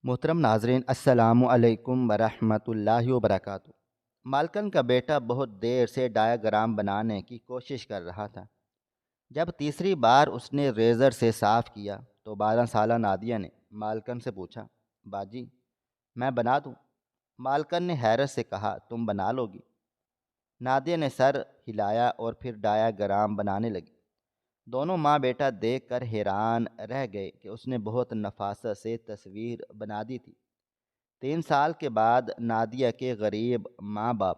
محترم ناظرین، السلام علیکم ورحمۃ اللہ وبرکاتہ۔ مالکن کا بیٹا بہت دیر سے ڈایاگرام بنانے کی کوشش کر رہا تھا۔ جب تیسری بار اس نے ریزر سے صاف کیا تو 12 سالہ نادیہ نے مالکن سے پوچھا، باجی میں بنا دوں؟ مالکن نے حیرت سے کہا، تم بنا لو گی؟ نادیہ نے سر ہلایا اور پھر ڈایاگرام بنانے لگی۔ دونوں ماں بیٹا دیکھ کر حیران رہ گئے کہ اس نے بہت نفاست سے تصویر بنا دی تھی۔ 3 سال کے بعد نادیہ کے غریب ماں باپ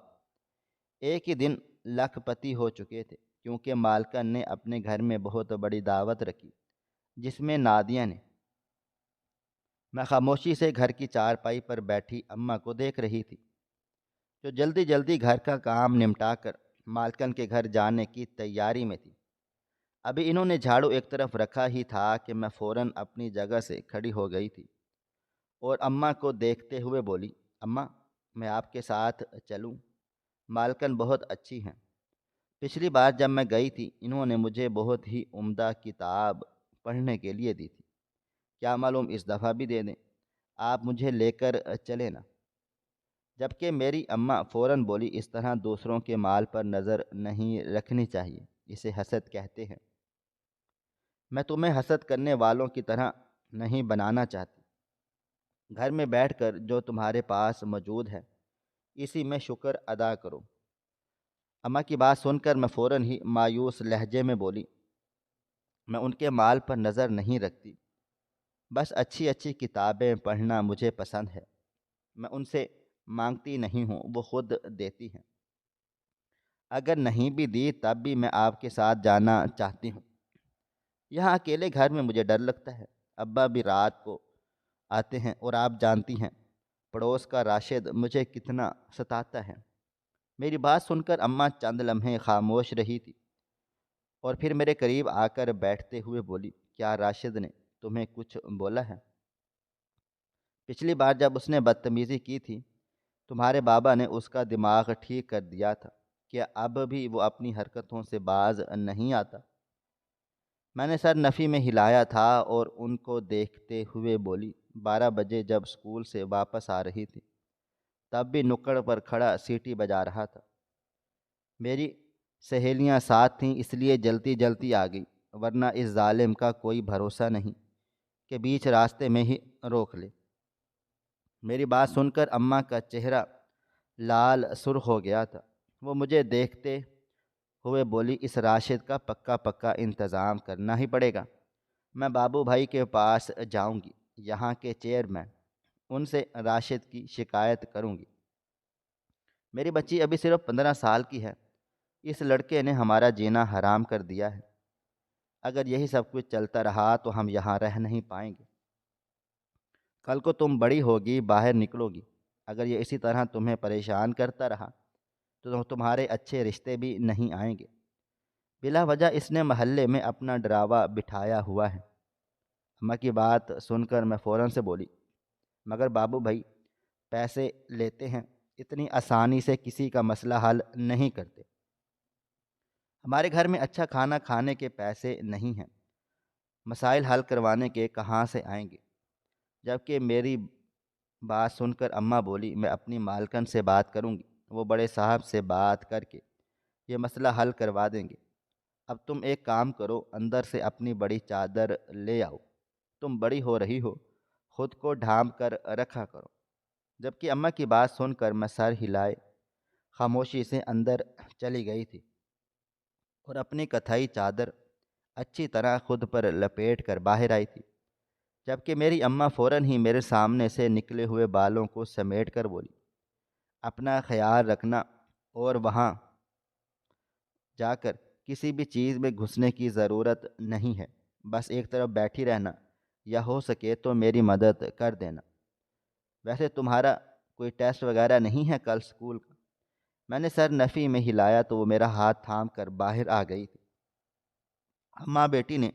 ایک ہی دن لکھ پتی ہو چکے تھے، کیونکہ مالکن نے اپنے گھر میں بہت بڑی دعوت رکھی جس میں نادیہ نے میں خاموشی سے گھر کی چارپائی پر بیٹھی اماں کو دیکھ رہی تھی، جو جلدی جلدی گھر کا کام نمٹا کر مالکن کے گھر جانے کی تیاری میں تھی۔ ابھی انہوں نے جھاڑو ایک طرف رکھا ہی تھا کہ میں فوراً اپنی جگہ سے کھڑی ہو گئی تھی اور اماں کو دیکھتے ہوئے بولی، اماں میں آپ کے ساتھ چلوں؟ مالکن بہت اچھی ہیں۔ پچھلی بار جب میں گئی تھی انہوں نے مجھے بہت ہی عمدہ کتاب پڑھنے کے لیے دی تھی، کیا معلوم اس دفعہ بھی دے دیں؟ آپ مجھے لے کر چلے نا؟ جبکہ میری اماں فوراً بولی، اس طرح دوسروں کے مال پر نظر نہیں رکھنی چاہیے، اسے حسد کہتے ہیں۔ میں تمہیں حسد کرنے والوں کی طرح نہیں بنانا چاہتی۔ گھر میں بیٹھ کر جو تمہارے پاس موجود ہے اسی میں شکر ادا کرو۔ اماں کی بات سن کر میں فوراً ہی مایوس لہجے میں بولی، میں ان کے مال پر نظر نہیں رکھتی، بس اچھی اچھی کتابیں پڑھنا مجھے پسند ہے۔ میں ان سے مانگتی نہیں ہوں، وہ خود دیتی ہیں۔ اگر نہیں بھی دی تب بھی میں آپ کے ساتھ جانا چاہتی ہوں۔ یہاں اکیلے گھر میں مجھے ڈر لگتا ہے، ابا بھی رات کو آتے ہیں اور آپ جانتی ہیں پڑوس کا راشد مجھے کتنا ستاتا ہے۔ میری بات سن کر اماں چند لمحے خاموش رہی تھی اور پھر میرے قریب آ کر بیٹھتے ہوئے بولی، کیا راشد نے تمہیں کچھ بولا ہے؟ پچھلی بار جب اس نے بدتمیزی کی تھی تمہارے بابا نے اس کا دماغ ٹھیک کر دیا تھا، کیا اب بھی وہ اپنی حرکتوں سے باز نہیں آتا؟ میں نے سر نفی میں ہلایا تھا اور ان کو دیکھتے ہوئے بولی، 12 بجے جب اسکول سے واپس آ رہی تھی تب بھی نکڑ پر کھڑا سیٹی بجا رہا تھا۔ میری سہیلیاں ساتھ تھیں اس لیے جلدی جلدی آ گئی، ورنہ اس ظالم کا کوئی بھروسہ نہیں کہ بیچ راستے میں ہی روک لے۔ میری بات سن کر اماں کا چہرہ لال سرخ ہو گیا تھا۔ وہ مجھے دیکھتے ہوئے بولی، اس راشد کا پکا پکا انتظام کرنا ہی پڑے گا۔ میں بابو بھائی کے پاس جاؤں گی، یہاں کے چیئرمین، ان سے راشد کی شکایت کروں گی۔ میری بچی ابھی صرف 15 سال کی ہے، اس لڑکے نے ہمارا جینا حرام کر دیا ہے۔ اگر یہی سب کچھ چلتا رہا تو ہم یہاں رہ نہیں پائیں گے۔ کل کو تم بڑی ہوگی، باہر نکلو گی، اگر یہ اسی طرح تمہیں پریشان کرتا رہا تو تمہارے اچھے رشتے بھی نہیں آئیں گے۔ بلا وجہ اس نے محلے میں اپنا ڈراوا بٹھایا ہوا ہے۔ اماں کی بات سن کر میں فوراً سے بولی، مگر بابو بھائی پیسے لیتے ہیں، اتنی آسانی سے کسی کا مسئلہ حل نہیں کرتے۔ ہمارے گھر میں اچھا کھانا کھانے کے پیسے نہیں ہیں، مسائل حل کروانے کے کہاں سے آئیں گے؟ جبکہ میری بات سن کر اماں بولی، میں اپنی مالکن سے بات کروں گی، وہ بڑے صاحب سے بات کر کے یہ مسئلہ حل کروا دیں گے۔ اب تم ایک کام کرو، اندر سے اپنی بڑی چادر لے آؤ، تم بڑی ہو رہی ہو، خود کو ڈھانپ کر رکھا کرو۔ جبکہ اماں کی بات سن کر میں سر ہلائے خاموشی سے اندر چلی گئی تھی اور اپنی کتھائی چادر اچھی طرح خود پر لپیٹ کر باہر آئی تھی، جبکہ میری اماں فوراً ہی میرے سامنے سے نکلے ہوئے بالوں کو سمیٹ کر بولی، اپنا خیال رکھنا اور وہاں جا کر کسی بھی چیز میں گھسنے کی ضرورت نہیں ہے، بس ایک طرف بیٹھی رہنا یا ہو سکے تو میری مدد کر دینا۔ ویسے تمہارا کوئی ٹیسٹ وغیرہ نہیں ہے کل اسکول کا؟ میں نے سر نفی میں ہلایا تو وہ میرا ہاتھ تھام کر باہر آ گئی تھی۔ اماں بیٹی نے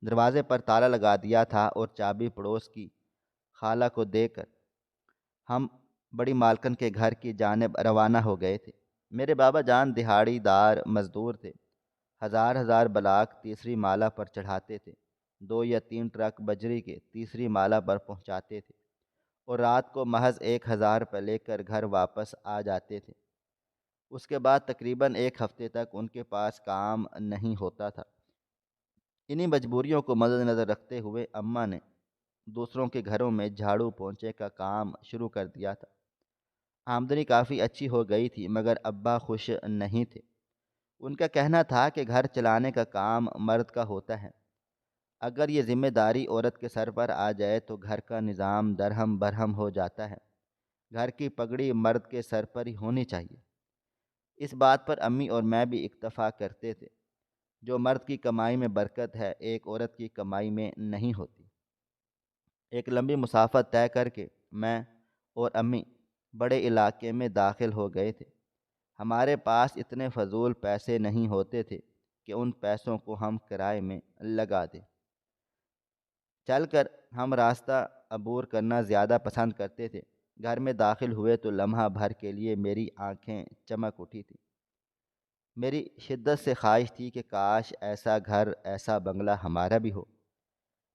دروازے پر تالا لگا دیا تھا اور چابی پڑوس کی خالہ کو دے کر ہم بڑی مالکن کے گھر کی جانب روانہ ہو گئے تھے۔ میرے بابا جان دہاڑی دار مزدور تھے، ہزار ہزار بلاک تیسری مالا پر چڑھاتے تھے، 2 یا 3 ٹرک بجری کے تیسری مالا پر پہنچاتے تھے اور رات کو محض 1,000 روپے لے کر گھر واپس آ جاتے تھے۔ اس کے بعد تقریباً ایک ہفتے تک ان کے پاس کام نہیں ہوتا تھا۔ انہی مجبوریوں کو مد نظر رکھتے ہوئے اماں نے دوسروں کے گھروں میں جھاڑو پونچھے کا کام شروع کر دیا تھا۔ آمدنی کافی اچھی ہو گئی تھی مگر ابا خوش نہیں تھے۔ ان کا کہنا تھا کہ گھر چلانے کا کام مرد کا ہوتا ہے، اگر یہ ذمہ داری عورت کے سر پر آ جائے تو گھر کا نظام درہم برہم ہو جاتا ہے، گھر کی پگڑی مرد کے سر پر ہی ہونی چاہیے۔ اس بات پر امی اور میں بھی اتفاق کرتے تھے، جو مرد کی کمائی میں برکت ہے ایک عورت کی کمائی میں نہیں ہوتی۔ ایک لمبی مسافت طے کر کے میں اور امی بڑے علاقے میں داخل ہو گئے تھے۔ ہمارے پاس اتنے فضول پیسے نہیں ہوتے تھے کہ ان پیسوں کو ہم کرائے میں لگا دیں۔ چل کر ہم راستہ عبور کرنا زیادہ پسند کرتے تھے۔ گھر میں داخل ہوئے تو لمحہ بھر کے لیے میری آنکھیں چمک اٹھی تھیں۔ میری شدت سے خواہش تھی کہ کاش ایسا گھر، ایسا بنگلہ ہمارا بھی ہو۔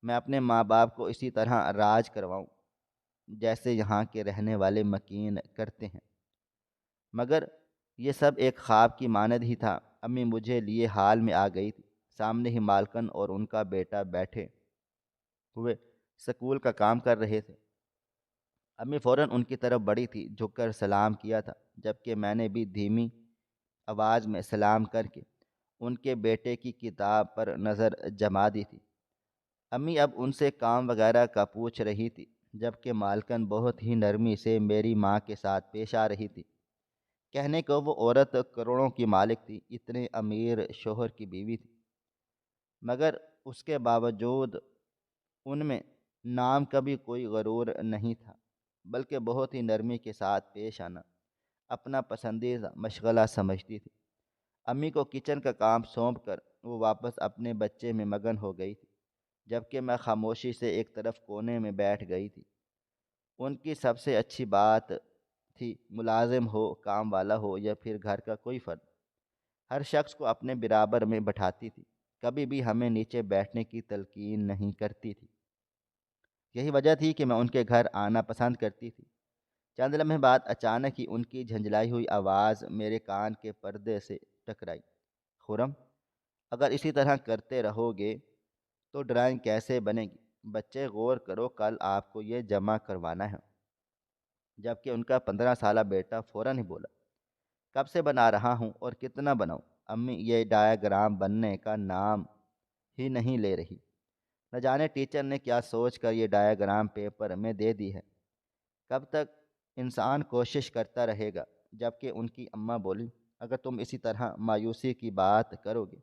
میں اپنے ماں باپ کو اسی طرح راج کرواؤں جیسے یہاں کے رہنے والے مکین کرتے ہیں۔ مگر یہ سب ایک خواب کی مانند ہی تھا۔ امی مجھے لیے حال میں آ گئی تھی۔ سامنے ہی مالکن اور ان کا بیٹا بیٹھے ہوئے سکول کا کام کر رہے تھے۔ امی فوراً ان کی طرف بڑھی تھی، جھک کر سلام کیا تھا، جبکہ میں نے بھی دھیمی آواز میں سلام کر کے ان کے بیٹے کی کتاب پر نظر جما دی تھی۔ امی اب ان سے کام وغیرہ کا پوچھ رہی تھی، جبکہ مالکن بہت ہی نرمی سے میری ماں کے ساتھ پیش آ رہی تھی۔ کہنے کو وہ عورت کروڑوں کی مالک تھی، اتنے امیر شوہر کی بیوی تھی، مگر اس کے باوجود ان میں نام کا بھی کوئی غرور نہیں تھا، بلکہ بہت ہی نرمی کے ساتھ پیش آنا اپنا پسندیدہ مشغلہ سمجھتی تھی۔ امی کو کچن کا کام سونپ کر وہ واپس اپنے بچے میں مگن ہو گئی تھی، جبکہ میں خاموشی سے ایک طرف کونے میں بیٹھ گئی تھی۔ ان کی سب سے اچھی بات تھی، ملازم ہو، کام والا ہو یا پھر گھر کا کوئی فرد، ہر شخص کو اپنے برابر میں بٹھاتی تھی، کبھی بھی ہمیں نیچے بیٹھنے کی تلقین نہیں کرتی تھی۔ یہی وجہ تھی کہ میں ان کے گھر آنا پسند کرتی تھی۔ چند لمحے بعد اچانک ہی ان کی جھنجھلائی ہوئی آواز میرے کان کے پردے سے ٹکرائی۔ خرم، اگر اسی طرح کرتے رہو گے تو ڈرائنگ کیسے بنے گی؟ بچے غور کرو، کل آپ کو یہ جمع کروانا ہے۔ جبکہ ان کا 15 سالہ بیٹا فوراً ہی بولا، کب سے بنا رہا ہوں اور کتنا بناؤں؟ امی یہ ڈایاگرام بننے کا نام ہی نہیں لے رہی۔ نہ جانے ٹیچر نے کیا سوچ کر یہ ڈایاگرام پیپر میں دے دی ہے۔ کب تک انسان کوشش کرتا رہے گا؟ جبکہ ان کی اماں بولی، اگر تم اسی طرح مایوسی کی بات کرو گے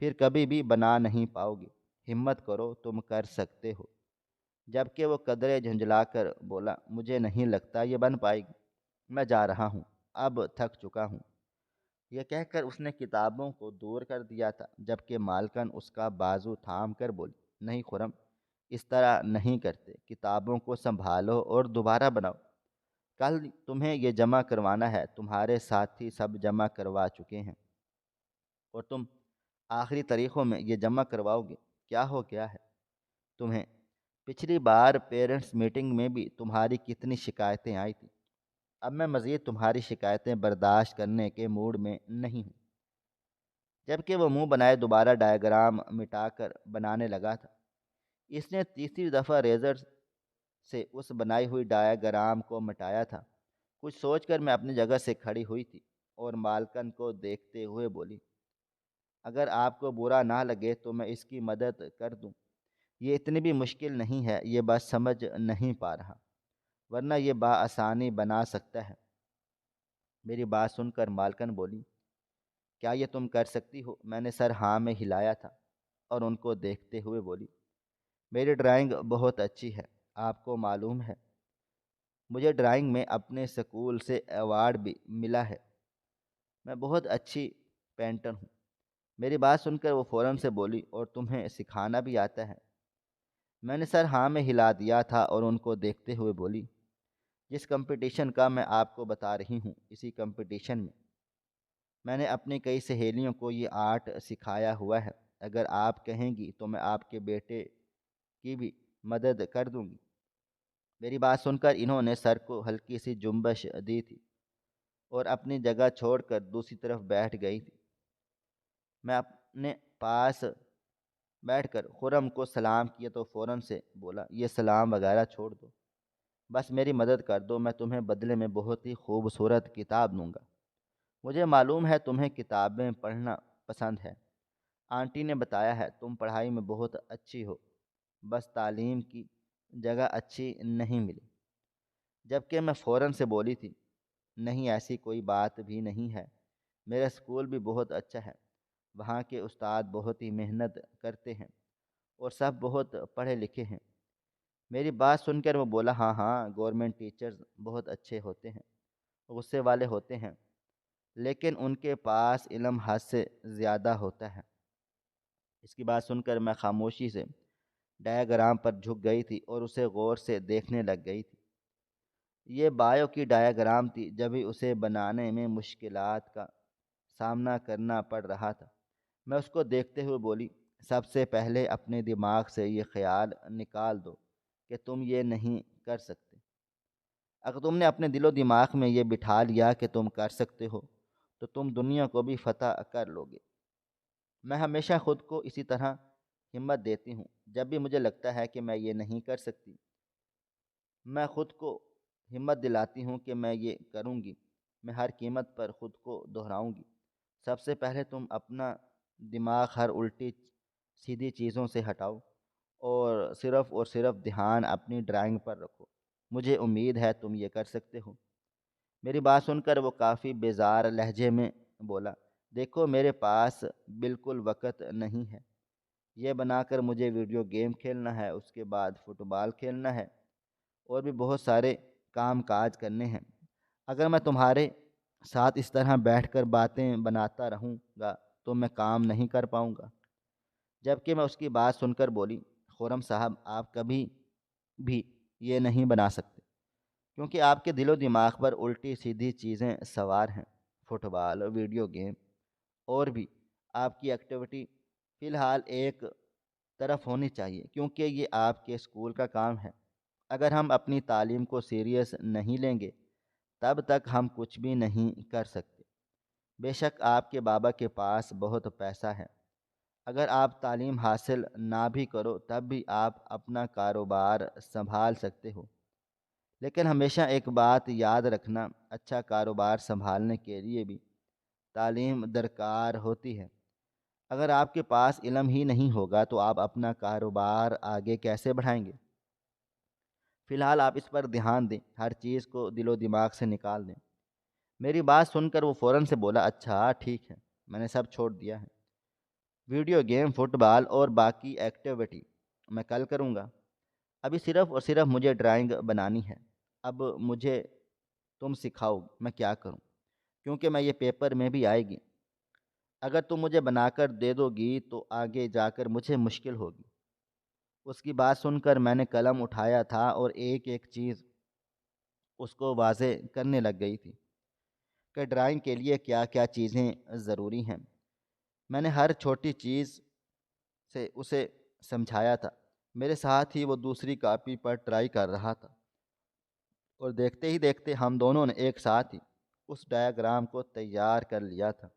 پھر کبھی بھی بنا نہیں پاؤ گے، ہمت کرو، تم کر سکتے ہو۔ جبکہ وہ قدرے جھنجھلا کر بولا، مجھے نہیں لگتا یہ بن پائے گی، میں جا رہا ہوں، اب تھک چکا ہوں۔ یہ کہہ کر اس نے کتابوں کو دور کر دیا تھا، جبکہ مالکن اس کا بازو تھام کر بولی، نہیں خرم، اس طرح نہیں کرتے، کتابوں کو سنبھالو اور دوبارہ بناؤ۔ کل تمہیں یہ جمع کروانا ہے، تمہارے ساتھی سب جمع کروا چکے ہیں اور تم آخری تاریخوں میں یہ جمع کرواؤ گے۔ کیا ہو گیا ہے تمہیں؟ پچھلی بار پیرنٹس میٹنگ میں بھی تمہاری کتنی شکایتیں آئی تھیں، اب میں مزید تمہاری شکایتیں برداشت کرنے کے موڈ میں نہیں ہوں۔ جبکہ وہ منہ بنائے دوبارہ ڈایاگرام مٹا کر بنانے لگا تھا۔ اس نے تیسری دفعہ ریزر سے اس بنائی ہوئی ڈایاگرام کو مٹایا تھا۔ کچھ سوچ کر میں اپنی جگہ سے کھڑی ہوئی تھی اور مالکن کو دیکھتے ہوئے بولی، اگر آپ کو برا نہ لگے تو میں اس کی مدد کر دوں، یہ اتنی بھی مشکل نہیں ہے، یہ بس سمجھ نہیں پا رہا، ورنہ یہ بآسانی بنا سکتا ہے۔ میری بات سن کر مالکن بولی، کیا یہ تم کر سکتی ہو؟ میں نے سر ہاں میں ہلایا تھا اور ان کو دیکھتے ہوئے بولی، میری ڈرائنگ بہت اچھی ہے، آپ کو معلوم ہے مجھے ڈرائنگ میں اپنے اسکول سے ایوارڈ بھی ملا ہے، میں بہت اچھی پینٹر ہوں۔ میری بات سن کر وہ فوراً سے بولی، اور تمہیں سکھانا بھی آتا ہے؟ میں نے سر ہاں میں ہلا دیا تھا اور ان کو دیکھتے ہوئے بولی، جس کمپٹیشن کا میں آپ کو بتا رہی ہوں، اسی کمپٹیشن میں نے اپنی کئی سہیلیوں کو یہ آرٹ سکھایا ہوا ہے، اگر آپ کہیں گی تو میں آپ کے بیٹے کی بھی مدد کر دوں گی۔ میری بات سن کر انہوں نے سر کو ہلکی سی جنبش دی تھی اور اپنی جگہ چھوڑ کر دوسری طرف بیٹھ گئی تھی۔ میں اپنے پاس بیٹھ کر خرم کو سلام کیا تو فوراً سے بولا، یہ سلام وغیرہ چھوڑ دو، بس میری مدد کر دو، میں تمہیں بدلے میں بہت ہی خوبصورت کتاب دوں گا۔ مجھے معلوم ہے تمہیں کتابیں پڑھنا پسند ہے، آنٹی نے بتایا ہے تم پڑھائی میں بہت اچھی ہو، بس تعلیم کی جگہ اچھی نہیں ملی۔ جبکہ میں فوراً سے بولی تھی، نہیں ایسی کوئی بات بھی نہیں ہے، میرا اسکول بھی بہت اچھا ہے، وہاں کے استاد بہت ہی محنت کرتے ہیں اور سب بہت پڑھے لکھے ہیں۔ میری بات سن کر وہ بولا، ہاں ہاں، گورنمنٹ ٹیچرز بہت اچھے ہوتے ہیں، غصے والے ہوتے ہیں، لیکن ان کے پاس علم حد سے زیادہ ہوتا ہے۔ اس کی بات سن کر میں خاموشی سے ڈایاگرام پر جھک گئی تھی اور اسے غور سے دیکھنے لگ گئی تھی۔ یہ بایو کی ڈایاگرام تھی، جبھی اسے بنانے میں مشکلات کا سامنا کرنا پڑ رہا تھا۔ میں اس کو دیکھتے ہوئے بولی، سب سے پہلے اپنے دماغ سے یہ خیال نکال دو کہ تم یہ نہیں کر سکتے۔ اگر تم نے اپنے دل و دماغ میں یہ بٹھا لیا کہ تم کر سکتے ہو تو تم دنیا کو بھی فتح کر لو گے۔ میں ہمیشہ خود کو اسی طرح ہمت دیتی ہوں، جب بھی مجھے لگتا ہے کہ میں یہ نہیں کر سکتی، میں خود کو ہمت دلاتی ہوں کہ میں یہ کروں گی، میں ہر قیمت پر خود کو دہراؤں گی۔ سب سے پہلے تم اپنا دماغ ہر الٹی سیدھی چیزوں سے ہٹاؤ اور صرف دھیان اپنی ڈرائنگ پر رکھو۔ مجھے امید ہے تم یہ کر سکتے ہو۔ میری بات سن کر وہ کافی بیزار لہجے میں بولا، دیکھو میرے پاس بالکل وقت نہیں ہے، یہ بنا کر مجھے ویڈیو گیم کھیلنا ہے، اس کے بعد فٹ بال کھیلنا ہے اور بھی بہت سارے کام کاج کرنے ہیں۔ اگر میں تمہارے ساتھ اس طرح بیٹھ کر باتیں بناتا رہوں گا تو میں کام نہیں کر پاؤں گا۔ جبکہ میں اس کی بات سن کر بولی، خرم صاحب آپ کبھی بھی یہ نہیں بنا سکتے، کیونکہ آپ کے دل و دماغ پر الٹی سیدھی چیزیں سوار ہیں، فٹ بال، ویڈیو گیم اور بھی۔ آپ کی ایکٹیویٹی فی الحال ایک طرف ہونی چاہیے، کیونکہ یہ آپ کے اسکول کا کام ہے۔ اگر ہم اپنی تعلیم کو سیریس نہیں لیں گے تب تک ہم کچھ بھی نہیں کر سکتے۔ بے شک آپ کے بابا کے پاس بہت پیسہ ہے، اگر آپ تعلیم حاصل نہ بھی کرو تب بھی آپ اپنا کاروبار سنبھال سکتے ہو۔ لیکن ہمیشہ ایک بات یاد رکھنا، اچھا کاروبار سنبھالنے کے لیے بھی تعلیم درکار ہوتی ہے۔ اگر آپ کے پاس علم ہی نہیں ہوگا تو آپ اپنا کاروبار آگے کیسے بڑھائیں گے؟ فی الحال آپ اس پر دھیان دیں، ہر چیز کو دل و دماغ سے نکال دیں۔ میری بات سن کر وہ فوراً سے بولا، اچھا ٹھیک ہے، میں نے سب چھوڑ دیا ہے، ویڈیو گیم، فٹ بال اور باقی ایکٹیویٹی میں کل کروں گا۔ ابھی صرف اور صرف مجھے ڈرائنگ بنانی ہے، اب مجھے تم سکھاؤ میں کیا کروں، کیونکہ میں یہ پیپر میں بھی آئے گی۔ اگر تم مجھے بنا کر دے دو گی تو آگے جا کر مجھے مشکل ہوگی۔ اس کی بات سن کر میں نے قلم اٹھایا تھا اور ایک ایک چیز اس کو واضح کرنے لگ گئی تھی کہ ڈرائنگ کے لیے کیا کیا چیزیں ضروری ہیں۔ میں نے ہر چھوٹی چیز سے اسے سمجھایا تھا۔ میرے ساتھ ہی وہ دوسری کاپی پر ٹرائی کر رہا تھا اور دیکھتے ہی دیکھتے ہم دونوں نے ایک ساتھ ہی اس ڈایاگرام کو تیار کر لیا تھا۔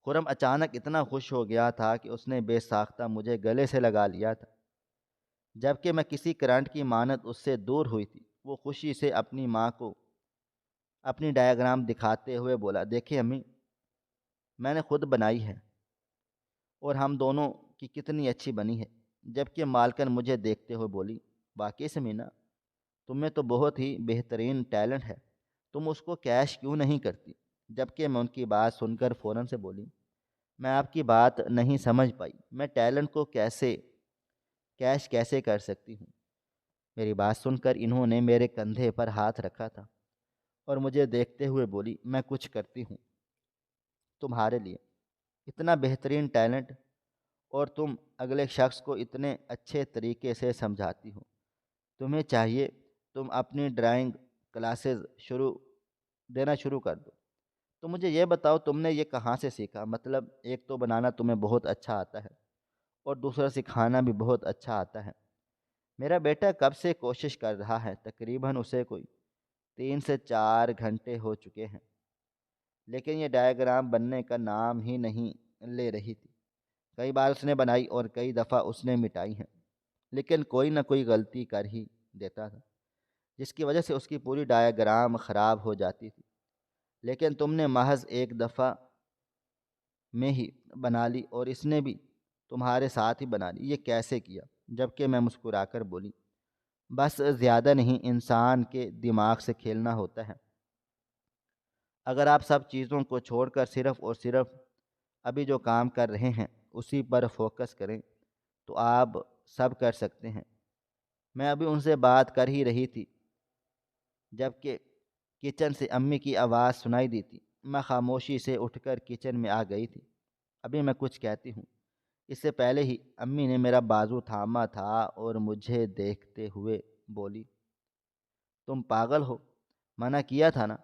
خرم اچانک اتنا خوش ہو گیا تھا کہ اس نے بے ساختہ مجھے گلے سے لگا لیا تھا، جبکہ میں کسی کرنٹ کی مانند اس سے دور ہوئی تھی۔ وہ خوشی سے اپنی ماں کو اپنی ڈایاگرام دکھاتے ہوئے بولا، دیکھیں امی، میں نے خود بنائی ہے اور ہم دونوں کی کتنی اچھی بنی ہے۔ جبکہ مالکن مجھے دیکھتے ہوئے بولی، واقعی سمینا، تم میں تو بہت ہی بہترین ٹیلنٹ ہے، تم اس کو کیش کیوں نہیں کرتی؟ جبکہ میں ان کی بات سن کر فوراً سے بولی، میں آپ کی بات نہیں سمجھ پائی، میں ٹیلنٹ کو کیش کیسے کر سکتی ہوں؟ میری بات سن کر انہوں نے میرے کندھے پر ہاتھ رکھا تھا اور مجھے دیکھتے ہوئے بولی، میں کچھ کرتی ہوں تمہارے لیے، اتنا بہترین ٹیلنٹ، اور تم اگلے شخص کو اتنے اچھے طریقے سے سمجھاتی ہو، تمہیں چاہیے تم اپنی ڈرائنگ کلاسز دینا شروع کر دو۔ تو مجھے یہ بتاؤ تم نے یہ کہاں سے سیکھا؟ مطلب ایک تو بنانا تمہیں بہت اچھا آتا ہے اور دوسرا سکھانا بھی بہت اچھا آتا ہے۔ میرا بیٹا کب سے کوشش کر رہا ہے، تقریباً اسے کوئی 3 سے 4 گھنٹے ہو چکے ہیں، لیکن یہ ڈائیگرام بننے کا نام ہی نہیں لے رہی تھی۔ کئی بار اس نے بنائی اور کئی دفعہ اس نے مٹائی ہیں، لیکن کوئی نہ کوئی غلطی کر ہی دیتا تھا، جس کی وجہ سے اس کی پوری ڈائیگرام خراب ہو جاتی تھی۔ لیکن تم نے محض ایک دفعہ میں ہی بنا لی، اور اس نے بھی تمہارے ساتھ ہی بنا لی، یہ کیسے کیا؟ جبکہ میں مسکرا کر بولی، بس زیادہ نہیں، انسان کے دماغ سے کھیلنا ہوتا ہے۔ اگر آپ سب چیزوں کو چھوڑ کر صرف اور صرف ابھی جو کام کر رہے ہیں اسی پر فوکس کریں تو آپ سب کر سکتے ہیں۔ میں ابھی ان سے بات کر ہی رہی تھی جبکہ کچن سے امی کی آواز سنائی دی تھی۔ میں خاموشی سے اٹھ کر کچن میں آ گئی تھی۔ ابھی میں کچھ کہتی ہوں اس سے پہلے ہی امی نے میرا بازو تھاما تھا اور مجھے دیکھتے ہوئے بولی، تم پاگل ہو، منع کیا تھا نا،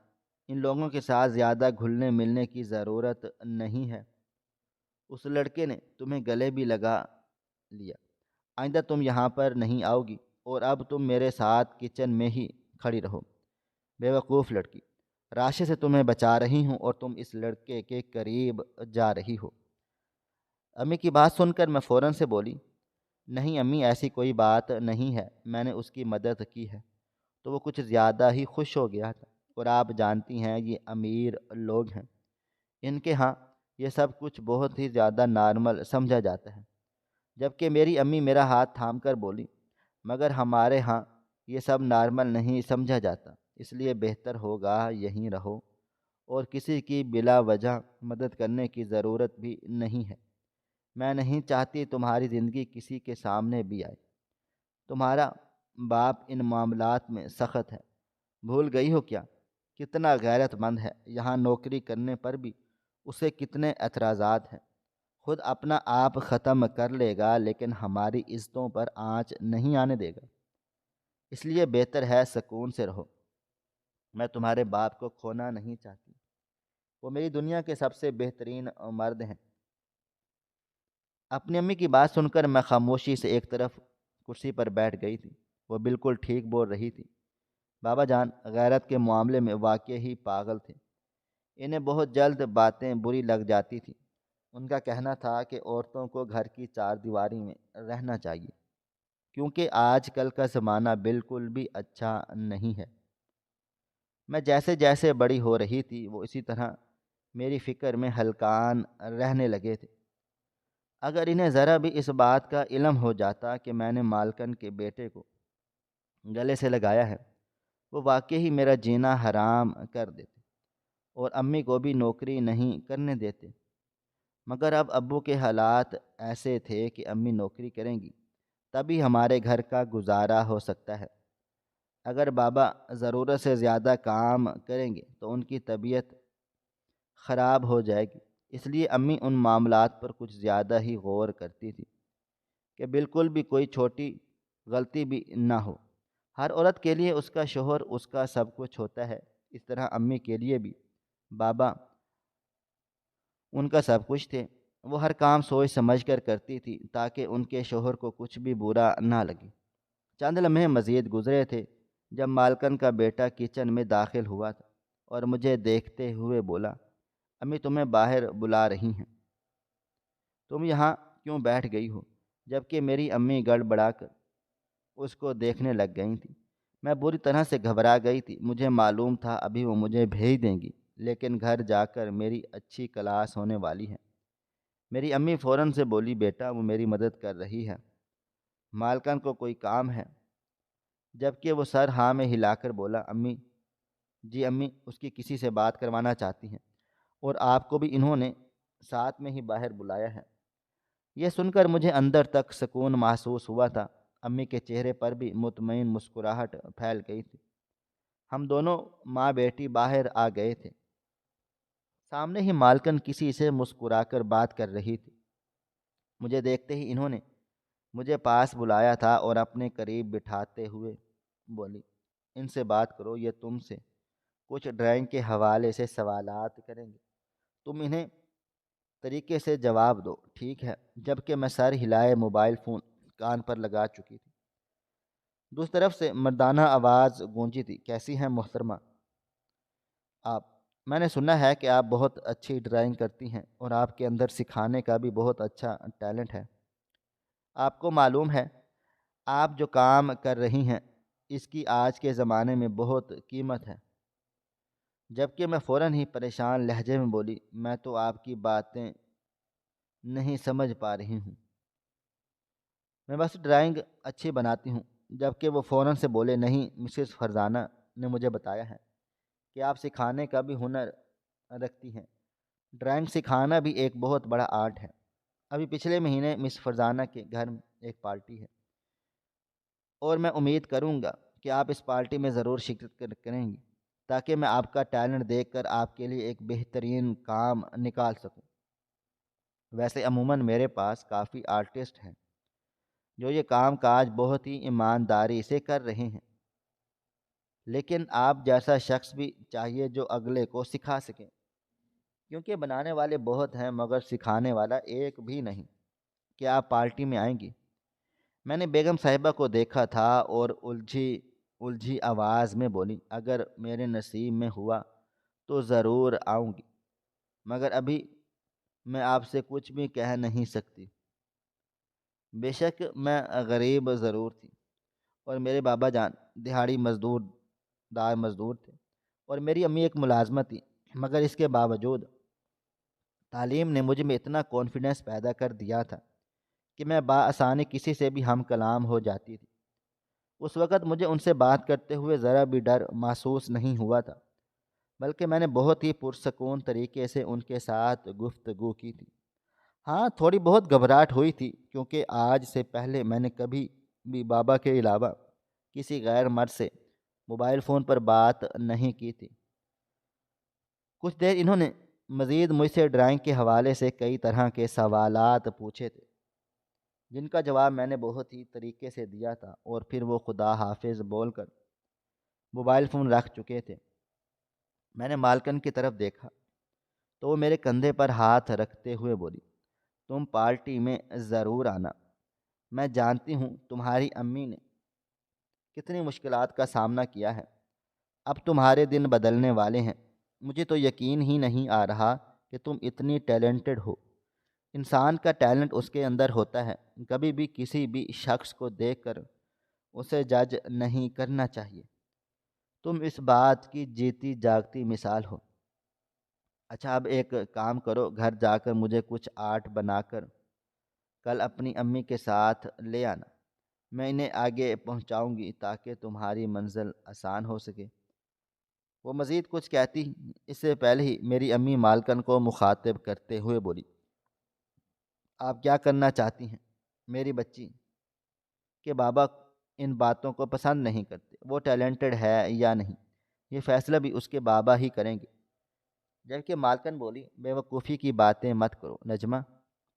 ان لوگوں کے ساتھ زیادہ گھلنے ملنے کی ضرورت نہیں ہے۔ اس لڑکے نے تمہیں گلے بھی لگا لیا، آئندہ تم یہاں پر نہیں آؤ گی، اور اب تم میرے ساتھ کچن میں ہی کھڑی رہو۔ بے وقوف لڑکی، راشد سے تمہیں بچا رہی ہوں اور تم اس لڑکے کے قریب جا رہی ہو۔ امی کی بات سن کر میں فوراً سے بولی، نہیں امی، ایسی کوئی بات نہیں ہے، میں نے اس کی مدد کی ہے تو وہ کچھ زیادہ ہی خوش ہو گیا تھا، اور آپ جانتی ہیں یہ امیر لوگ ہیں، ان کے ہاں یہ سب کچھ بہت ہی زیادہ نارمل سمجھا جاتا ہے۔ جبکہ میری امی میرا ہاتھ تھام کر بولی، مگر ہمارے ہاں یہ سب نارمل نہیں سمجھا جاتا، اس لیے بہتر ہوگا یہیں رہو، اور کسی کی بلا وجہ مدد کرنے کی ضرورت بھی نہیں ہے۔ میں نہیں چاہتی تمہاری زندگی کسی کے سامنے بھی آئے۔ تمہارا باپ ان معاملات میں سخت ہے، بھول گئی ہو کیا؟ کتنا غیرت مند ہے، یہاں نوکری کرنے پر بھی اسے کتنے اعتراضات ہیں۔ خود اپنا آپ ختم کر لے گا لیکن ہماری عزتوں پر آنچ نہیں آنے دے گا، اس لیے بہتر ہے سکون سے رہو۔ میں تمہارے باپ کو کھونا نہیں چاہتی، وہ میری دنیا کے سب سے بہترین مرد ہیں۔ اپنی امی کی بات سن کر میں خاموشی سے ایک طرف کرسی پر بیٹھ گئی تھی۔ وہ بالکل ٹھیک بول رہی تھی۔ بابا جان غیرت کے معاملے میں واقعی ہی پاگل تھے، انہیں بہت جلد باتیں بری لگ جاتی تھیں۔ ان کا کہنا تھا کہ عورتوں کو گھر کی چار دیواری میں رہنا چاہیے، کیونکہ آج کل کا زمانہ بالکل بھی اچھا نہیں ہے۔ میں جیسے جیسے بڑی ہو رہی تھی وہ اسی طرح میری فکر میں ہلکان رہنے لگے تھے۔ اگر انہیں ذرا بھی اس بات کا علم ہو جاتا کہ میں نے مالکن کے بیٹے کو گلے سے لگایا ہے، وہ واقعی ہی میرا جینا حرام کر دیتے اور امی کو بھی نوکری نہیں کرنے دیتے۔ مگر اب ابو کے حالات ایسے تھے کہ امی نوکری کریں گی تبھی ہمارے گھر کا گزارا ہو سکتا ہے۔ اگر بابا ضرورت سے زیادہ کام کریں گے تو ان کی طبیعت خراب ہو جائے گی، اس لیے امی ان معاملات پر کچھ زیادہ ہی غور کرتی تھی کہ بالکل بھی کوئی چھوٹی غلطی بھی نہ ہو۔ ہر عورت کے لیے اس کا شوہر اس کا سب کچھ ہوتا ہے، اس طرح امی کے لیے بھی بابا ان کا سب کچھ تھے۔ وہ ہر کام سوچ سمجھ کر کرتی تھی تاکہ ان کے شوہر کو کچھ بھی برا نہ لگے۔ چند لمحے مزید گزرے تھے جب مالکن کا بیٹا کچن میں داخل ہوا تھا اور مجھے دیکھتے ہوئے بولا، امی تمہیں باہر بلا رہی ہیں، تم یہاں کیوں بیٹھ گئی ہو؟ جبکہ میری امی گڑبڑا کر اس کو دیکھنے لگ گئی تھی۔ میں بری طرح سے گھبرا گئی تھی، مجھے معلوم تھا ابھی وہ مجھے بھیج دیں گی، لیکن گھر جا کر میری اچھی کلاس ہونے والی ہے۔ میری امی فوراً سے بولی، بیٹا وہ میری مدد کر رہی ہے، مالکن کو کوئی کام ہے؟ جبکہ وہ سر ہاں میں ہلا کر بولا، امی جی امی اس کی کسی سے بات کروانا چاہتی ہیں، اور آپ کو بھی انہوں نے ساتھ میں ہی باہر بلایا ہے۔ یہ سن کر مجھے اندر تک سکون محسوس ہوا تھا۔ امی کے چہرے پر بھی مطمئن مسکراہٹ پھیل گئی تھی۔ ہم دونوں ماں بیٹی باہر آ گئے تھے۔ سامنے ہی مالکن کسی سے مسکرا کر بات کر رہی تھی۔ مجھے دیکھتے ہی انہوں نے مجھے پاس بلایا تھا اور اپنے قریب بٹھاتے ہوئے بولی، ان سے بات کرو، یہ تم سے کچھ ڈرائنگ کے حوالے سے سوالات کریں گے، تم انہیں طریقے سے جواب دو، ٹھیک ہے؟ جبکہ میں سر ہلائے موبائل فون کان پر لگا چکی تھی۔ دوسری طرف سے مردانہ آواز گونجی تھی، کیسی ہیں محترمہ آپ؟ میں نے سنا ہے کہ آپ بہت اچھی ڈرائنگ کرتی ہیں اور آپ کے اندر سکھانے کا بھی بہت اچھا ٹیلنٹ ہے۔ آپ کو معلوم ہے آپ جو کام کر رہی ہیں اس کی آج کے زمانے میں بہت قیمت ہے۔ جبکہ میں فوراً ہی پریشان لہجے میں بولی، میں تو آپ کی باتیں نہیں سمجھ پا رہی ہوں، میں بس ڈرائنگ اچھی بناتی ہوں۔ جبکہ وہ فوراً سے بولے، نہیں مسز فرزانہ نے مجھے بتایا ہے کہ آپ سکھانے کا بھی ہنر رکھتی ہیں۔ ڈرائنگ سکھانا بھی ایک بہت بڑا آرٹ ہے۔ ابھی پچھلے مہینے مس فرزانہ کے گھر ایک پارٹی ہے اور میں امید کروں گا کہ آپ اس پارٹی میں ضرور شرکت کریں گی تاکہ میں آپ کا ٹیلنٹ دیکھ کر آپ کے لیے ایک بہترین کام نکال سکوں۔ ویسے عموماً میرے پاس کافی آرٹسٹ ہیں جو یہ کام کاج بہت ہی ایمانداری سے کر رہے ہیں، لیکن آپ جیسا شخص بھی چاہیے جو اگلے کو سکھا سکے، کیونکہ بنانے والے بہت ہیں مگر سکھانے والا ایک بھی نہیں۔ کیا آپ پارٹی میں آئیں گی؟ میں نے بیگم صاحبہ کو دیکھا تھا اور الجھی آواز میں بولی، اگر میرے نصیب میں ہوا تو ضرور آؤں گی، مگر ابھی میں آپ سے کچھ بھی کہہ نہیں سکتی۔ بے شک میں غریب ضرور تھی اور میرے بابا جان دہاڑی مزدور تھے اور میری امی ایک ملازمہ تھی، مگر اس کے باوجود تعلیم نے مجھ میں اتنا کانفیڈنس پیدا کر دیا تھا کہ میں بآسانی کسی سے بھی ہم کلام ہو جاتی تھی۔ اس وقت مجھے ان سے بات کرتے ہوئے ذرا بھی ڈر محسوس نہیں ہوا تھا، بلکہ میں نے بہت ہی پرسکون طریقے سے ان کے ساتھ گفتگو کی تھی۔ ہاں تھوڑی بہت گھبراہٹ ہوئی تھی، کیونکہ آج سے پہلے میں نے کبھی بھی بابا کے علاوہ کسی غیر مرد سے موبائل فون پر بات نہیں کی تھی۔ کچھ دیر انہوں نے مزید مجھ سے ڈرائنگ کے حوالے سے کئی طرح کے سوالات پوچھے تھے، جن کا جواب میں نے بہت ہی طریقے سے دیا تھا، اور پھر وہ خدا حافظ بول کر موبائل فون رکھ چکے تھے۔ میں نے مالکن کی طرف دیکھا تو وہ میرے کندھے پر ہاتھ رکھتے ہوئے بولی، تم پارٹی میں ضرور آنا، میں جانتی ہوں تمہاری امی نے کتنی مشکلات کا سامنا کیا ہے، اب تمہارے دن بدلنے والے ہیں۔ مجھے تو یقین ہی نہیں آ رہا کہ تم اتنی ٹیلنٹڈ ہو۔ انسان کا ٹیلنٹ اس کے اندر ہوتا ہے، کبھی بھی کسی بھی شخص کو دیکھ کر اسے جج نہیں کرنا چاہیے۔ تم اس بات کی جیتی جاگتی مثال ہو۔ اچھا اب ایک کام کرو، گھر جا کر مجھے کچھ آرٹ بنا کر کل اپنی امی کے ساتھ لے آنا، میں انہیں آگے پہنچاؤں گی تاکہ تمہاری منزل آسان ہو سکے۔ وہ مزید کچھ کہتی اس سے پہلے ہی میری امی مالکن کو مخاطب کرتے ہوئے بولی، آپ کیا کرنا چاہتی ہیں میری بچی؟ کہ بابا ان باتوں کو پسند نہیں کرتے، وہ ٹیلنٹڈ ہے یا نہیں یہ فیصلہ بھی اس کے بابا ہی کریں گے۔ جبکہ مالکن بولی، بے وقوفی کی باتیں مت کرو نجمہ،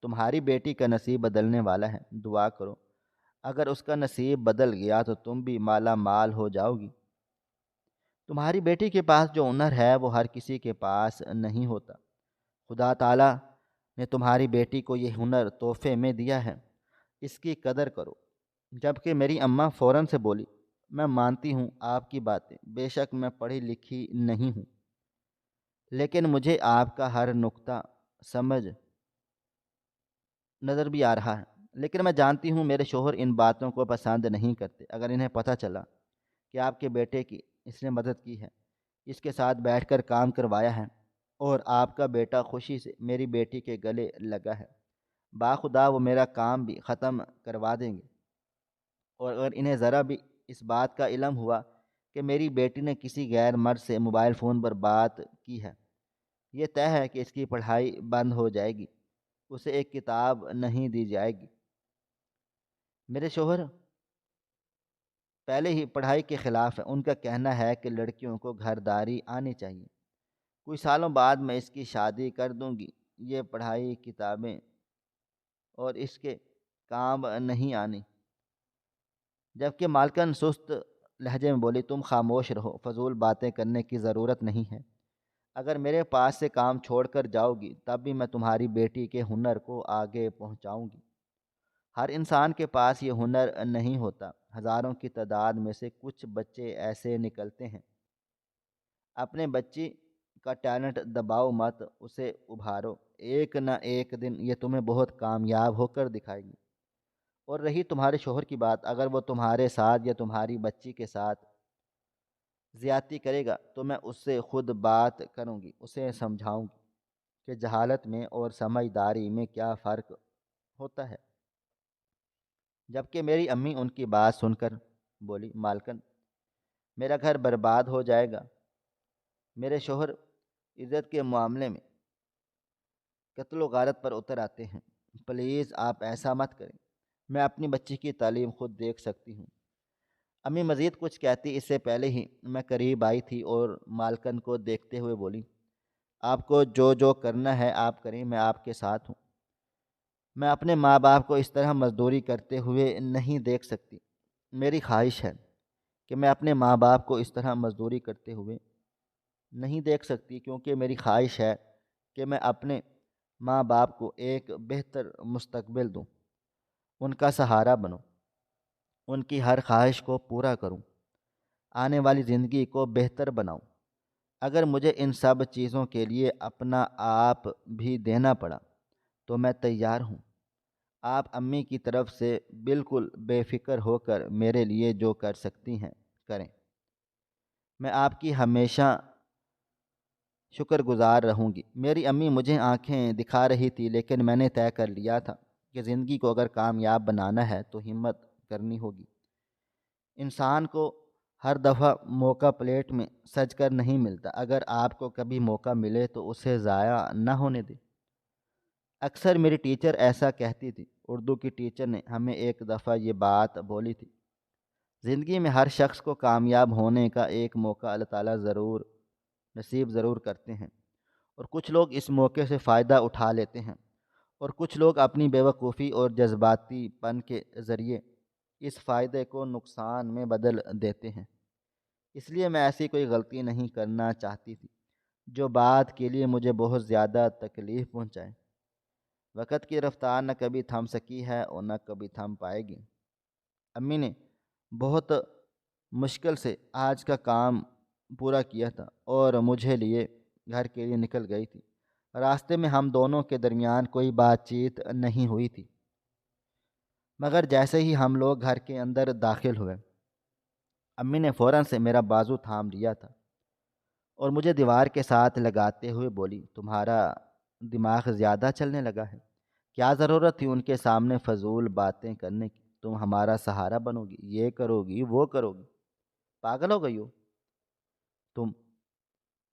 تمہاری بیٹی کا نصیب بدلنے والا ہے، دعا کرو، اگر اس کا نصیب بدل گیا تو تم بھی مالا مال ہو جاؤ گی۔ تمہاری بیٹی کے پاس جو ہنر ہے وہ ہر کسی کے پاس نہیں ہوتا، خدا تعالیٰ نے تمہاری بیٹی کو یہ ہنر تحفے میں دیا ہے، اس کی قدر کرو۔ جبکہ میری اماں فوراً سے بولی، میں مانتی ہوں آپ کی باتیں، بے شک میں پڑھی لکھی نہیں ہوں، لیکن مجھے آپ کا ہر نقطہ سمجھ نظر بھی آ رہا ہے، لیکن میں جانتی ہوں میرے شوہر ان باتوں کو پسند نہیں کرتے۔ اگر انہیں پتہ چلا کہ آپ کے بیٹے کی اس نے مدد کی ہے، اس کے ساتھ بیٹھ کر کام کروایا ہے اور آپ کا بیٹا خوشی سے میری بیٹی کے گلے لگا ہے، باخدا وہ میرا کام بھی ختم کروا دیں گے۔ اور اگر انہیں ذرا بھی اس بات کا علم ہوا کہ میری بیٹی نے کسی غیر مرد سے موبائل فون پر بات کی ہے، یہ طے ہے کہ اس کی پڑھائی بند ہو جائے گی، اسے ایک کتاب نہیں دی جائے گی۔ میرے شوہر پہلے ہی پڑھائی کے خلاف ہے، ان کا کہنا ہے کہ لڑکیوں کو گھرداری آنی چاہیے، کچھ سالوں بعد میں اس کی شادی کر دوں گی، یہ پڑھائی کتابیں اور اس کے کام نہیں آنی۔ جبکہ مالکن سست لہجے میں بولی، تم خاموش رہو، فضول باتیں کرنے کی ضرورت نہیں ہے، اگر میرے پاس سے کام چھوڑ کر جاؤ گی تب بھی میں تمہاری بیٹی کے ہنر کو آگے پہنچاؤں گی۔ ہر انسان کے پاس یہ ہنر نہیں ہوتا، ہزاروں کی تعداد میں سے کچھ بچے ایسے نکلتے ہیں۔ اپنے بچی کا ٹیلنٹ دباؤ مت، اسے ابھارو، ایک نہ ایک دن یہ تمہیں بہت کامیاب ہو کر دکھائے گی۔ اور رہی تمہارے شوہر کی بات، اگر وہ تمہارے ساتھ یا تمہاری بچی کے ساتھ زیادتی کرے گا تو میں اس سے خود بات کروں گی، اسے سمجھاؤں گی کہ جہالت میں اور سمجھداری میں کیا فرق ہوتا ہے۔ جبکہ میری امی ان کی بات سن کر بولی، مالکن میرا گھر برباد ہو جائے گا، میرے شوہر عزت کے معاملے میں قتل و غارت پر اتر آتے ہیں، پلیز آپ ایسا مت کریں، میں اپنی بچی کی تعلیم خود دیکھ سکتی ہوں۔ امی مزید کچھ کہتی اس سے پہلے ہی میں قریب آئی تھی اور مالکن کو دیکھتے ہوئے بولی، آپ کو جو کرنا ہے آپ کریں، میں آپ کے ساتھ ہوں۔ میں اپنے ماں باپ کو اس طرح مزدوری کرتے ہوئے نہیں دیکھ سکتی۔ میری خواہش ہے کہ میں اپنے ماں باپ کو اس طرح مزدوری کرتے ہوئے نہیں دیکھ سکتی، کیونکہ میری خواہش ہے کہ میں اپنے ماں باپ کو ایک بہتر مستقبل دوں، ان کا سہارا بنوں، ان کی ہر خواہش کو پورا کروں، آنے والی زندگی کو بہتر بناؤں۔ اگر مجھے ان سب چیزوں کے لیے اپنا آپ بھی دینا پڑا تو میں تیار ہوں۔ آپ امی کی طرف سے بالکل بے فکر ہو کر میرے لیے جو کر سکتی ہیں کریں، میں آپ کی ہمیشہ شکر گزار رہوں گی۔ میری امی مجھے آنکھیں دکھا رہی تھی، لیکن میں نے طے کر لیا تھا کہ زندگی کو اگر کامیاب بنانا ہے تو ہمت کرنی ہوگی۔ انسان کو ہر دفعہ موقع پلیٹ میں سج کر نہیں ملتا، اگر آپ کو کبھی موقع ملے تو اسے ضائع نہ ہونے دیں۔ اکثر میری ٹیچر ایسا کہتی تھی، اردو کی ٹیچر نے ہمیں ایک دفعہ یہ بات بولی تھی، زندگی میں ہر شخص کو کامیاب ہونے کا ایک موقع اللہ تعالیٰ نصیب ضرور کرتے ہیں، اور کچھ لوگ اس موقع سے فائدہ اٹھا لیتے ہیں، اور کچھ لوگ اپنی بیوقوفی اور جذباتی پن کے ذریعے اس فائدے کو نقصان میں بدل دیتے ہیں۔ اس لیے میں ایسی کوئی غلطی نہیں کرنا چاہتی تھی جو بعد کے لیے مجھے بہت زیادہ تکلیف پہنچائے۔ وقت کی رفتار نہ کبھی تھم سکی ہے اور نہ کبھی تھم پائے گی۔ امی نے بہت مشکل سے آج کا کام پورا کیا تھا اور مجھے لیے گھر کے لیے نکل گئی تھی۔ راستے میں ہم دونوں کے درمیان کوئی بات چیت نہیں ہوئی تھی، مگر جیسے ہی ہم لوگ گھر کے اندر داخل ہوئے، امی نے فوراً سے میرا بازو تھام لیا تھا اور مجھے دیوار کے ساتھ لگاتے ہوئے بولی، تمہارا دماغ زیادہ چلنے لگا ہے، کیا ضرورت تھی ان کے سامنے فضول باتیں کرنے کی؟ تم ہمارا سہارا بنو گی، یہ کرو گی، وہ کرو گی، پاگل ہو گئی ہو تم؟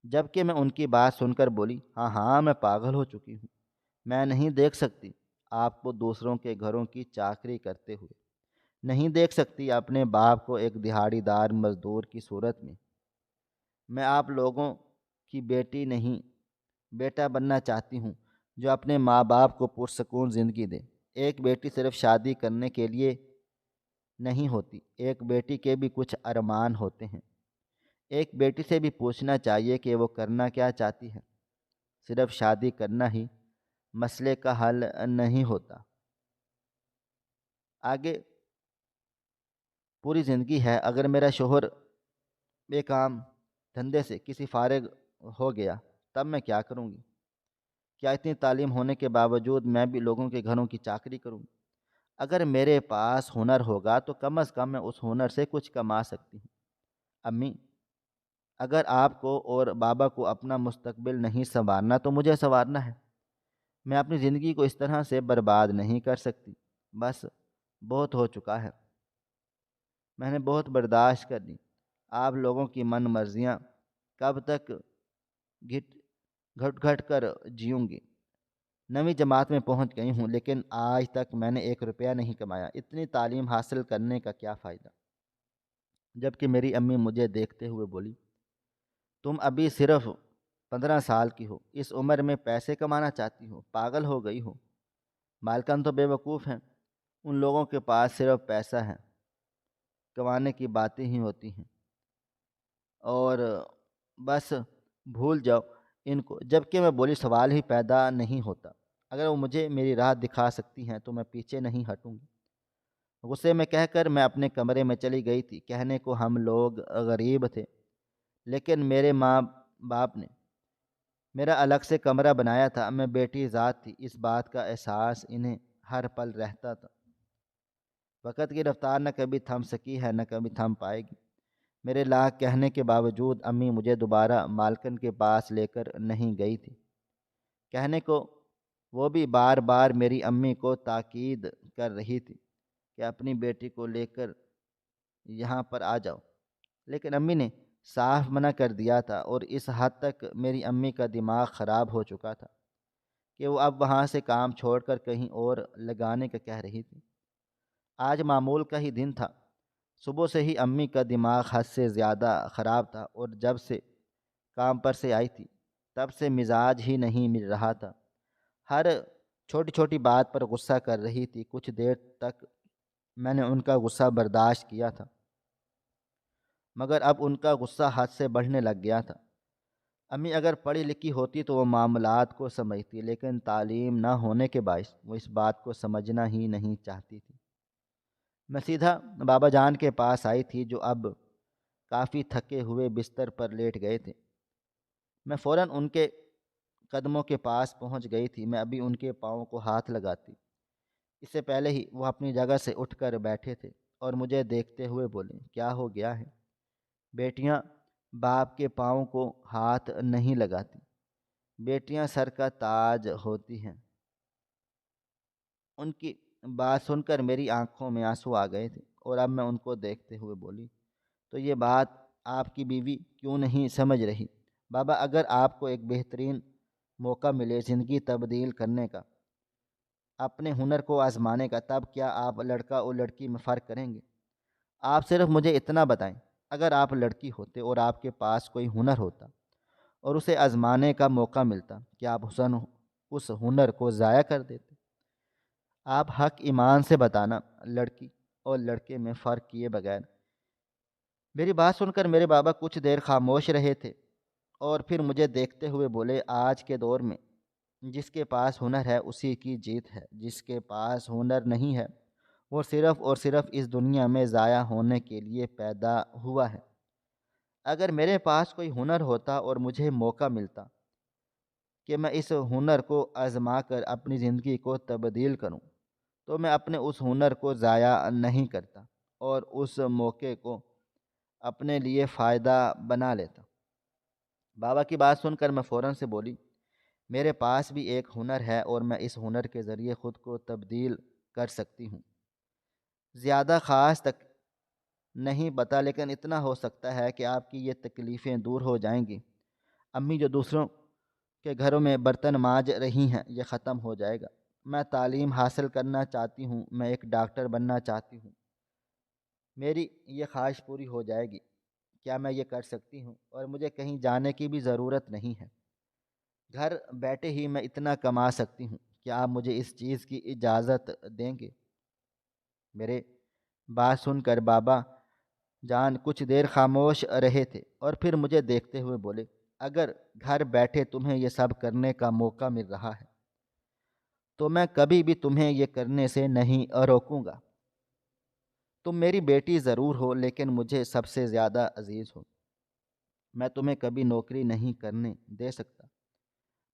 جبکہ میں ان کی بات سن کر بولی، ہاں ہاں میں پاگل ہو چکی ہوں، میں نہیں دیکھ سکتی آپ کو دوسروں کے گھروں کی چاکری کرتے ہوئے، نہیں دیکھ سکتی اپنے باپ کو ایک دہاڑی دار مزدور کی صورت میں۔ میں آپ لوگوں کی بیٹی نہیں بیٹا بننا چاہتی ہوں جو اپنے ماں باپ کو پرسکون زندگی دے۔ ایک بیٹی صرف شادی کرنے کے لیے نہیں ہوتی، ایک بیٹی کے بھی کچھ ارمان ہوتے ہیں۔ ایک بیٹی سے بھی پوچھنا چاہیے کہ وہ کرنا کیا چاہتی ہے، صرف شادی کرنا ہی مسئلے کا حل نہیں ہوتا۔ آگے پوری زندگی ہے، اگر میرا شوہر بے کام دھندے سے کسی فارغ ہو گیا تب میں کیا کروں گی؟ کیا اتنی تعلیم ہونے کے باوجود میں بھی لوگوں کے گھروں کی چاکری کروں گی؟ اگر میرے پاس ہنر ہوگا تو کم از کم میں اس ہنر سے کچھ کما سکتی ہوں۔ امی، اگر آپ کو اور بابا کو اپنا مستقبل نہیں سنوارنا تو مجھے سنوارنا ہے۔ میں اپنی زندگی کو اس طرح سے برباد نہیں کر سکتی، بس بہت ہو چکا ہے، میں نے بہت برداشت کر لی۔ آپ لوگوں کی من مرضیاں کب تک گھٹ گھٹ کر جیوں گی؟ نویں جماعت میں پہنچ گئی ہوں لیکن آج تک میں نے 1 روپیہ نہیں کمایا، اتنی تعلیم حاصل کرنے کا کیا فائدہ؟ جبکہ میری امی مجھے دیکھتے ہوئے بولی، تم ابھی صرف 15 سال کی ہو، اس عمر میں پیسے کمانا چاہتی ہو؟ پاگل ہو گئی ہو؟ مالکن تو بے وقوف ہیں، ان لوگوں کے پاس صرف پیسہ ہے، کمانے کی باتیں ہی ہوتی ہیں، اور بس بھول جاؤ ان کو۔ جبکہ میں بولی، سوال ہی پیدا نہیں ہوتا، اگر وہ مجھے میری راہ دکھا سکتی ہیں تو میں پیچھے نہیں ہٹوں گی۔ غصے میں کہہ کر میں اپنے کمرے میں چلی گئی تھی۔ کہنے کو ہم لوگ غریب تھے، لیکن میرے ماں باپ نے میرا الگ سے کمرہ بنایا تھا۔ میں بیٹی ذات تھی، اس بات کا احساس انہیں ہر پل رہتا تھا۔ وقت کی رفتار نہ کبھی تھم سکی ہے، نہ کبھی تھم پائے گی۔ میرے لاکھ کہنے کے باوجود امی مجھے دوبارہ مالکن کے پاس لے کر نہیں گئی تھی۔ کہنے کو وہ بھی بار بار میری امی کو تاکید کر رہی تھی کہ اپنی بیٹی کو لے کر یہاں پر آ جاؤ، لیکن امی نے صاف منع کر دیا تھا، اور اس حد تک میری امی کا دماغ خراب ہو چکا تھا کہ وہ اب وہاں سے کام چھوڑ کر کہیں اور لگانے کا کہہ رہی تھی۔ آج معمول کا ہی دن تھا۔ صبح سے ہی امی کا دماغ حد سے زیادہ خراب تھا، اور جب سے کام پر سے آئی تھی تب سے مزاج ہی نہیں مل رہا تھا۔ ہر چھوٹی چھوٹی بات پر غصہ کر رہی تھی۔ کچھ دیر تک میں نے ان کا غصہ برداشت کیا تھا، مگر اب ان کا غصہ حد سے بڑھنے لگ گیا تھا۔ امی اگر پڑھی لکھی ہوتی تو وہ معاملات کو سمجھتی، لیکن تعلیم نہ ہونے کے باعث وہ اس بات کو سمجھنا ہی نہیں چاہتی تھی۔ میں سیدھا بابا جان کے پاس آئی تھی، جو اب کافی تھکے ہوئے بستر پر لیٹ گئے تھے۔ میں فوراً ان کے قدموں کے پاس پہنچ گئی تھی۔ میں ابھی ان کے پاؤں کو ہاتھ لگاتی، اس سے پہلے ہی وہ اپنی جگہ سے اٹھ کر بیٹھے تھے اور مجھے دیکھتے ہوئے بولے، کیا ہو گیا ہے؟ بیٹیاں باپ کے پاؤں کو ہاتھ نہیں لگاتی، بیٹیاں سر کا تاج ہوتی ہیں۔ ان کی بات سن کر میری آنکھوں میں آنسو آ گئے تھے، اور اب میں ان کو دیکھتے ہوئے بولی، تو یہ بات آپ کی بیوی کیوں نہیں سمجھ رہی؟ بابا، اگر آپ کو ایک بہترین موقع ملے زندگی تبدیل کرنے کا، اپنے ہنر کو آزمانے کا، تب کیا آپ لڑکا اور لڑکی میں فرق کریں گے؟ آپ صرف مجھے اتنا بتائیں، اگر آپ لڑکی ہوتے اور آپ کے پاس کوئی ہنر ہوتا اور اسے آزمانے کا موقع ملتا، کیا آپ اس ہنر کو ضائع کر دیتے؟ آپ حق ایمان سے بتانا، لڑکی اور لڑکے میں فرق کیے بغیر۔ میری بات سن کر میرے بابا کچھ دیر خاموش رہے تھے، اور پھر مجھے دیکھتے ہوئے بولے، آج کے دور میں جس کے پاس ہنر ہے اسی کی جیت ہے، جس کے پاس ہنر نہیں ہے وہ صرف اور صرف اس دنیا میں ضائع ہونے کے لیے پیدا ہوا ہے۔ اگر میرے پاس کوئی ہنر ہوتا اور مجھے موقع ملتا کہ میں اس ہنر کو آزما کر اپنی زندگی کو تبدیل کروں، تو میں اپنے اس ہنر کو ضائع نہیں کرتا اور اس موقع کو اپنے لیے فائدہ بنا لیتا۔ بابا کی بات سن کر میں فوراً سے بولی، میرے پاس بھی ایک ہنر ہے، اور میں اس ہنر کے ذریعے خود کو تبدیل کر سکتی ہوں۔ زیادہ خاص تک نہیں پتا، لیکن اتنا ہو سکتا ہے کہ آپ کی یہ تکلیفیں دور ہو جائیں گی۔ امی جو دوسروں کے گھروں میں برتن مانج رہی ہیں، یہ ختم ہو جائے گا۔ میں تعلیم حاصل کرنا چاہتی ہوں، میں ایک ڈاکٹر بننا چاہتی ہوں، میری یہ خواہش پوری ہو جائے گی۔ کیا میں یہ کر سکتی ہوں، اور مجھے کہیں جانے کی بھی ضرورت نہیں ہے۔ گھر بیٹھے ہی میں اتنا کما سکتی ہوں۔ کیا آپ مجھے اس چیز کی اجازت دیں گے؟ میرے بات سن کر بابا جان کچھ دیر خاموش رہے تھے، اور پھر مجھے دیکھتے ہوئے بولے، اگر گھر بیٹھے تمہیں یہ سب کرنے کا موقع مل رہا ہے تو میں کبھی بھی تمہیں یہ کرنے سے نہیں روکوں گا۔ تم میری بیٹی ضرور ہو، لیکن مجھے سب سے زیادہ عزیز ہو۔ میں تمہیں کبھی نوکری نہیں کرنے دے سکتا،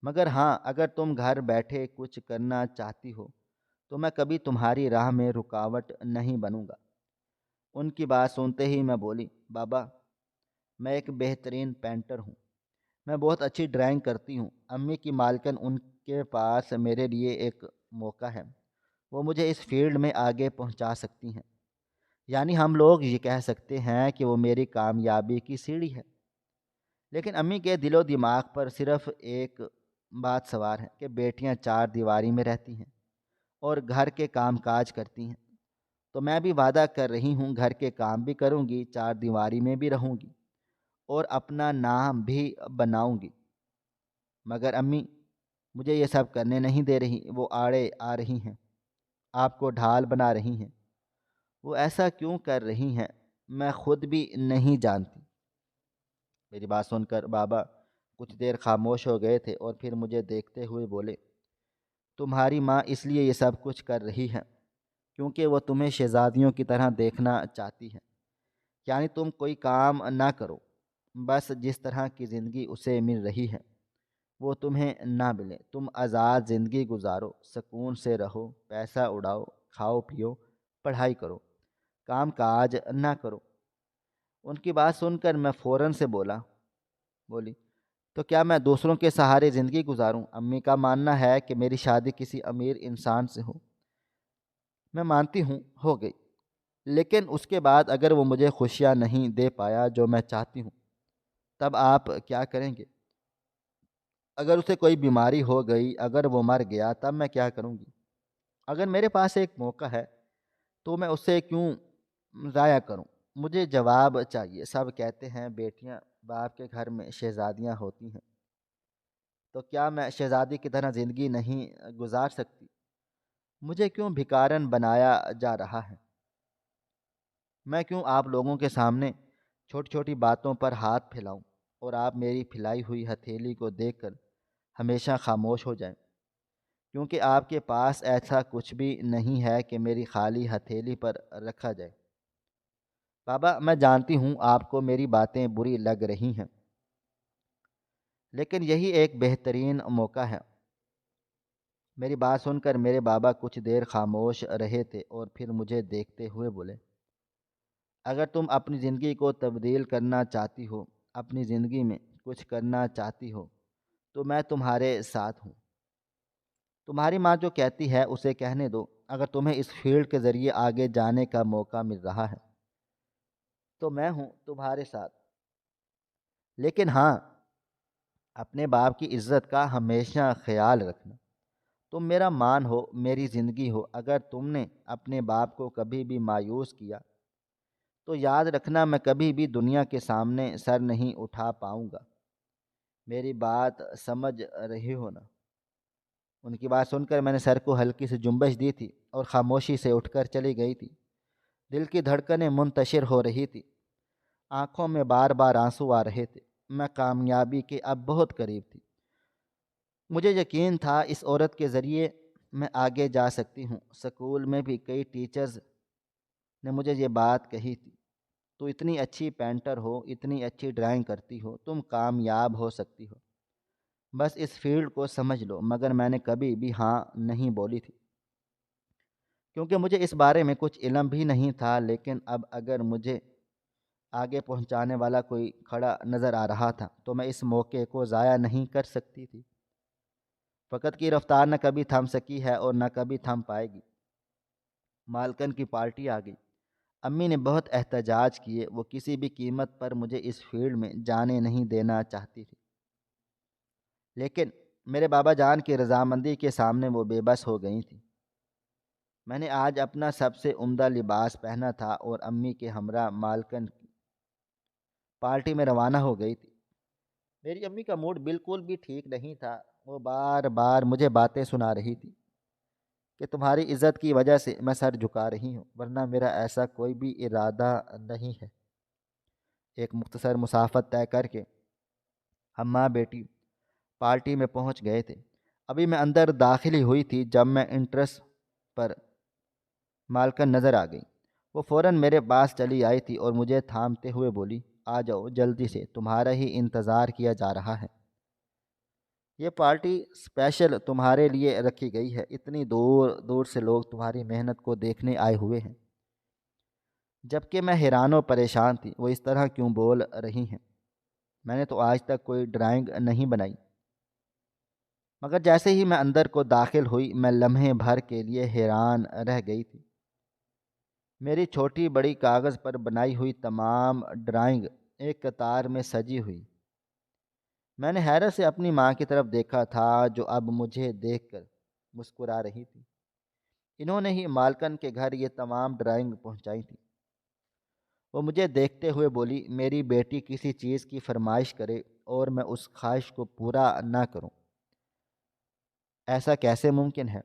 مگر ہاں، اگر تم گھر بیٹھے کچھ کرنا چاہتی ہو تو میں کبھی تمہاری راہ میں رکاوٹ نہیں بنوں گا۔ ان کی بات سنتے ہی میں بولی، بابا، میں ایک بہترین پینٹر ہوں، میں بہت اچھی ڈرائنگ کرتی ہوں۔ امی کی مالکن، ان کے پاس میرے لیے ایک موقع ہے، وہ مجھے اس فیلڈ میں آگے پہنچا سکتی ہیں۔ یعنی ہم لوگ یہ کہہ سکتے ہیں کہ وہ میری کامیابی کی سیڑھی ہے۔ لیکن امی کے دل و دماغ پر صرف ایک بات سوار ہے کہ بیٹیاں چار دیواری میں رہتی ہیں اور گھر کے کام کاج کرتی ہیں۔ تو میں بھی وعدہ کر رہی ہوں، گھر کے کام بھی کروں گی، چار دیواری میں بھی رہوں گی، اور اپنا نام بھی بناؤں گی۔ مگر امی مجھے یہ سب کرنے نہیں دے رہی، وہ آڑے آ رہی ہیں، آپ کو ڈھال بنا رہی ہیں۔ وہ ایسا کیوں کر رہی ہیں میں خود بھی نہیں جانتی۔ میری بات سن کر بابا کچھ دیر خاموش ہو گئے تھے، اور پھر مجھے دیکھتے ہوئے بولے، تمہاری ماں اس لیے یہ سب کچھ کر رہی ہے کیونکہ وہ تمہیں شہزادیوں کی طرح دیکھنا چاہتی ہے۔ یعنی تم کوئی کام نہ کرو، بس جس طرح کی زندگی اسے مل رہی ہے وہ تمہیں نہ ملے۔ تم آزاد زندگی گزارو، سکون سے رہو، پیسہ اڑاؤ، کھاؤ پیو، پڑھائی کرو، کام کاج نہ کرو۔ ان کی بات سن کر میں فوراً سے بولی تو کیا میں دوسروں کے سہارے زندگی گزاروں؟ امی کا ماننا ہے کہ میری شادی کسی امیر انسان سے ہو۔ میں مانتی ہوں ہو گئی، لیکن اس کے بعد اگر وہ مجھے خوشیاں نہیں دے پایا جو میں چاہتی ہوں، تب آپ کیا کریں گے؟ اگر اسے کوئی بیماری ہو گئی، اگر وہ مر گیا، تب میں کیا کروں گی؟ اگر میرے پاس ایک موقع ہے تو میں اسے کیوں ضائع کروں؟ مجھے جواب چاہیے۔ سب کہتے ہیں بیٹیاں باپ کے گھر میں شہزادیاں ہوتی ہیں، تو کیا میں شہزادی کی طرح زندگی نہیں گزار سکتی؟ مجھے کیوں بھکارن بنایا جا رہا ہے؟ میں کیوں آپ لوگوں کے سامنے چھوٹی چھوٹی باتوں پر ہاتھ پھیلاؤں اور آپ میری پھیلائی ہوئی ہتھیلی کو دیکھ کر ہمیشہ خاموش ہو جائیں؟ کیونکہ آپ کے پاس ایسا کچھ بھی نہیں ہے کہ میری خالی ہتھیلی پر رکھا جائے۔ بابا، میں جانتی ہوں آپ کو میری باتیں بری لگ رہی ہیں، لیکن یہی ایک بہترین موقع ہے۔ میری بات سن کر میرے بابا کچھ دیر خاموش رہے تھے اور پھر مجھے دیکھتے ہوئے بولے، اگر تم اپنی زندگی کو تبدیل کرنا چاہتی ہو، اپنی زندگی میں کچھ کرنا چاہتی ہو، تو میں تمہارے ساتھ ہوں۔ تمہاری ماں جو کہتی ہے اسے کہنے دو۔ اگر تمہیں اس فیلڈ کے ذریعے آگے جانے کا موقع مل رہا ہے تو میں ہوں تمہارے ساتھ، لیکن ہاں، اپنے باپ کی عزت کا ہمیشہ خیال رکھنا۔ تم میرا مان ہو، میری زندگی ہو۔ اگر تم نے اپنے باپ کو کبھی بھی مایوس کیا تو یاد رکھنا میں کبھی بھی دنیا کے سامنے سر نہیں اٹھا پاؤں گا۔ میری بات سمجھ رہی ہو نا؟ ان کی بات سن کر میں نے سر کو ہلکی سے جنبش دی تھی اور خاموشی سے اٹھ کر چلی گئی تھی۔ دل کی دھڑکنیں منتشر ہو رہی تھی، آنکھوں میں بار بار آنسو آ رہے تھے۔ میں کامیابی کے اب بہت قریب تھی۔ مجھے یقین تھا اس عورت کے ذریعے میں آگے جا سکتی ہوں۔ اسکول میں بھی کئی ٹیچرز نے مجھے یہ بات کہی تھی، تو اتنی اچھی پینٹر ہو، اتنی اچھی ڈرائنگ کرتی ہو، تم کامیاب ہو سکتی ہو، بس اس فیلڈ کو سمجھ لو۔ مگر میں نے کبھی بھی ہاں نہیں بولی تھی، کیونکہ مجھے اس بارے میں کچھ علم بھی نہیں تھا۔ لیکن اب اگر مجھے آگے پہنچانے والا کوئی کھڑا نظر آ رہا تھا تو میں اس موقع کو ضائع نہیں کر سکتی تھی۔ وقت کی رفتار نہ کبھی تھم سکی ہے اور نہ کبھی تھم پائے گی۔ مالکن کی پارٹی آ گئی۔ امی نے بہت احتجاج کیے، وہ کسی بھی قیمت پر مجھے اس فیلڈ میں جانے نہیں دینا چاہتی تھی، لیکن میرے بابا جان کی رضامندی کے سامنے وہ بے بس ہو گئی تھی۔ میں نے آج اپنا سب سے عمدہ لباس پہنا تھا اور امی کے ہمراہ مالکن کی پارٹی میں روانہ ہو گئی تھی۔ میری امی کا موڈ بالکل بھی ٹھیک نہیں تھا۔ وہ بار بار مجھے باتیں سنا رہی تھی کہ تمہاری عزت کی وجہ سے میں سر جھکا رہی ہوں، ورنہ میرا ایسا کوئی بھی ارادہ نہیں ہے۔ ایک مختصر مسافت طے کر کے ہم ماں بیٹی پارٹی میں پہنچ گئے تھے۔ ابھی میں اندر داخل ہی ہوئی تھی جب میں انٹرس پر مالکن نظر آ گئی۔ وہ فوراً میرے پاس چلی آئی تھی اور مجھے تھامتے ہوئے بولی، آ جاؤ جلدی سے، تمہارا ہی انتظار کیا جا رہا ہے۔ یہ پارٹی اسپیشل تمہارے لیے رکھی گئی ہے۔ اتنی دور دور سے لوگ تمہاری محنت کو دیکھنے آئے ہوئے ہیں۔ جبکہ میں حیران و پریشان تھی، وہ اس طرح کیوں بول رہی ہیں؟ میں نے تو آج تک کوئی ڈرائنگ نہیں بنائی۔ مگر جیسے ہی میں اندر کو داخل ہوئی، میں لمحے بھر کے لیے حیران رہ گئی تھی۔ میری چھوٹی بڑی کاغذ پر بنائی ہوئی تمام ڈرائنگ ایک قطار میں سجی ہوئی۔ میں نے حیرت سے اپنی ماں کی طرف دیکھا تھا جو اب مجھے دیکھ کر مسکرا رہی تھی۔ انہوں نے ہی مالکن کے گھر یہ تمام ڈرائنگ پہنچائی تھی۔ وہ مجھے دیکھتے ہوئے بولی، میری بیٹی کسی چیز کی فرمائش کرے اور میں اس خواہش کو پورا نہ کروں، ایسا کیسے ممکن ہے؟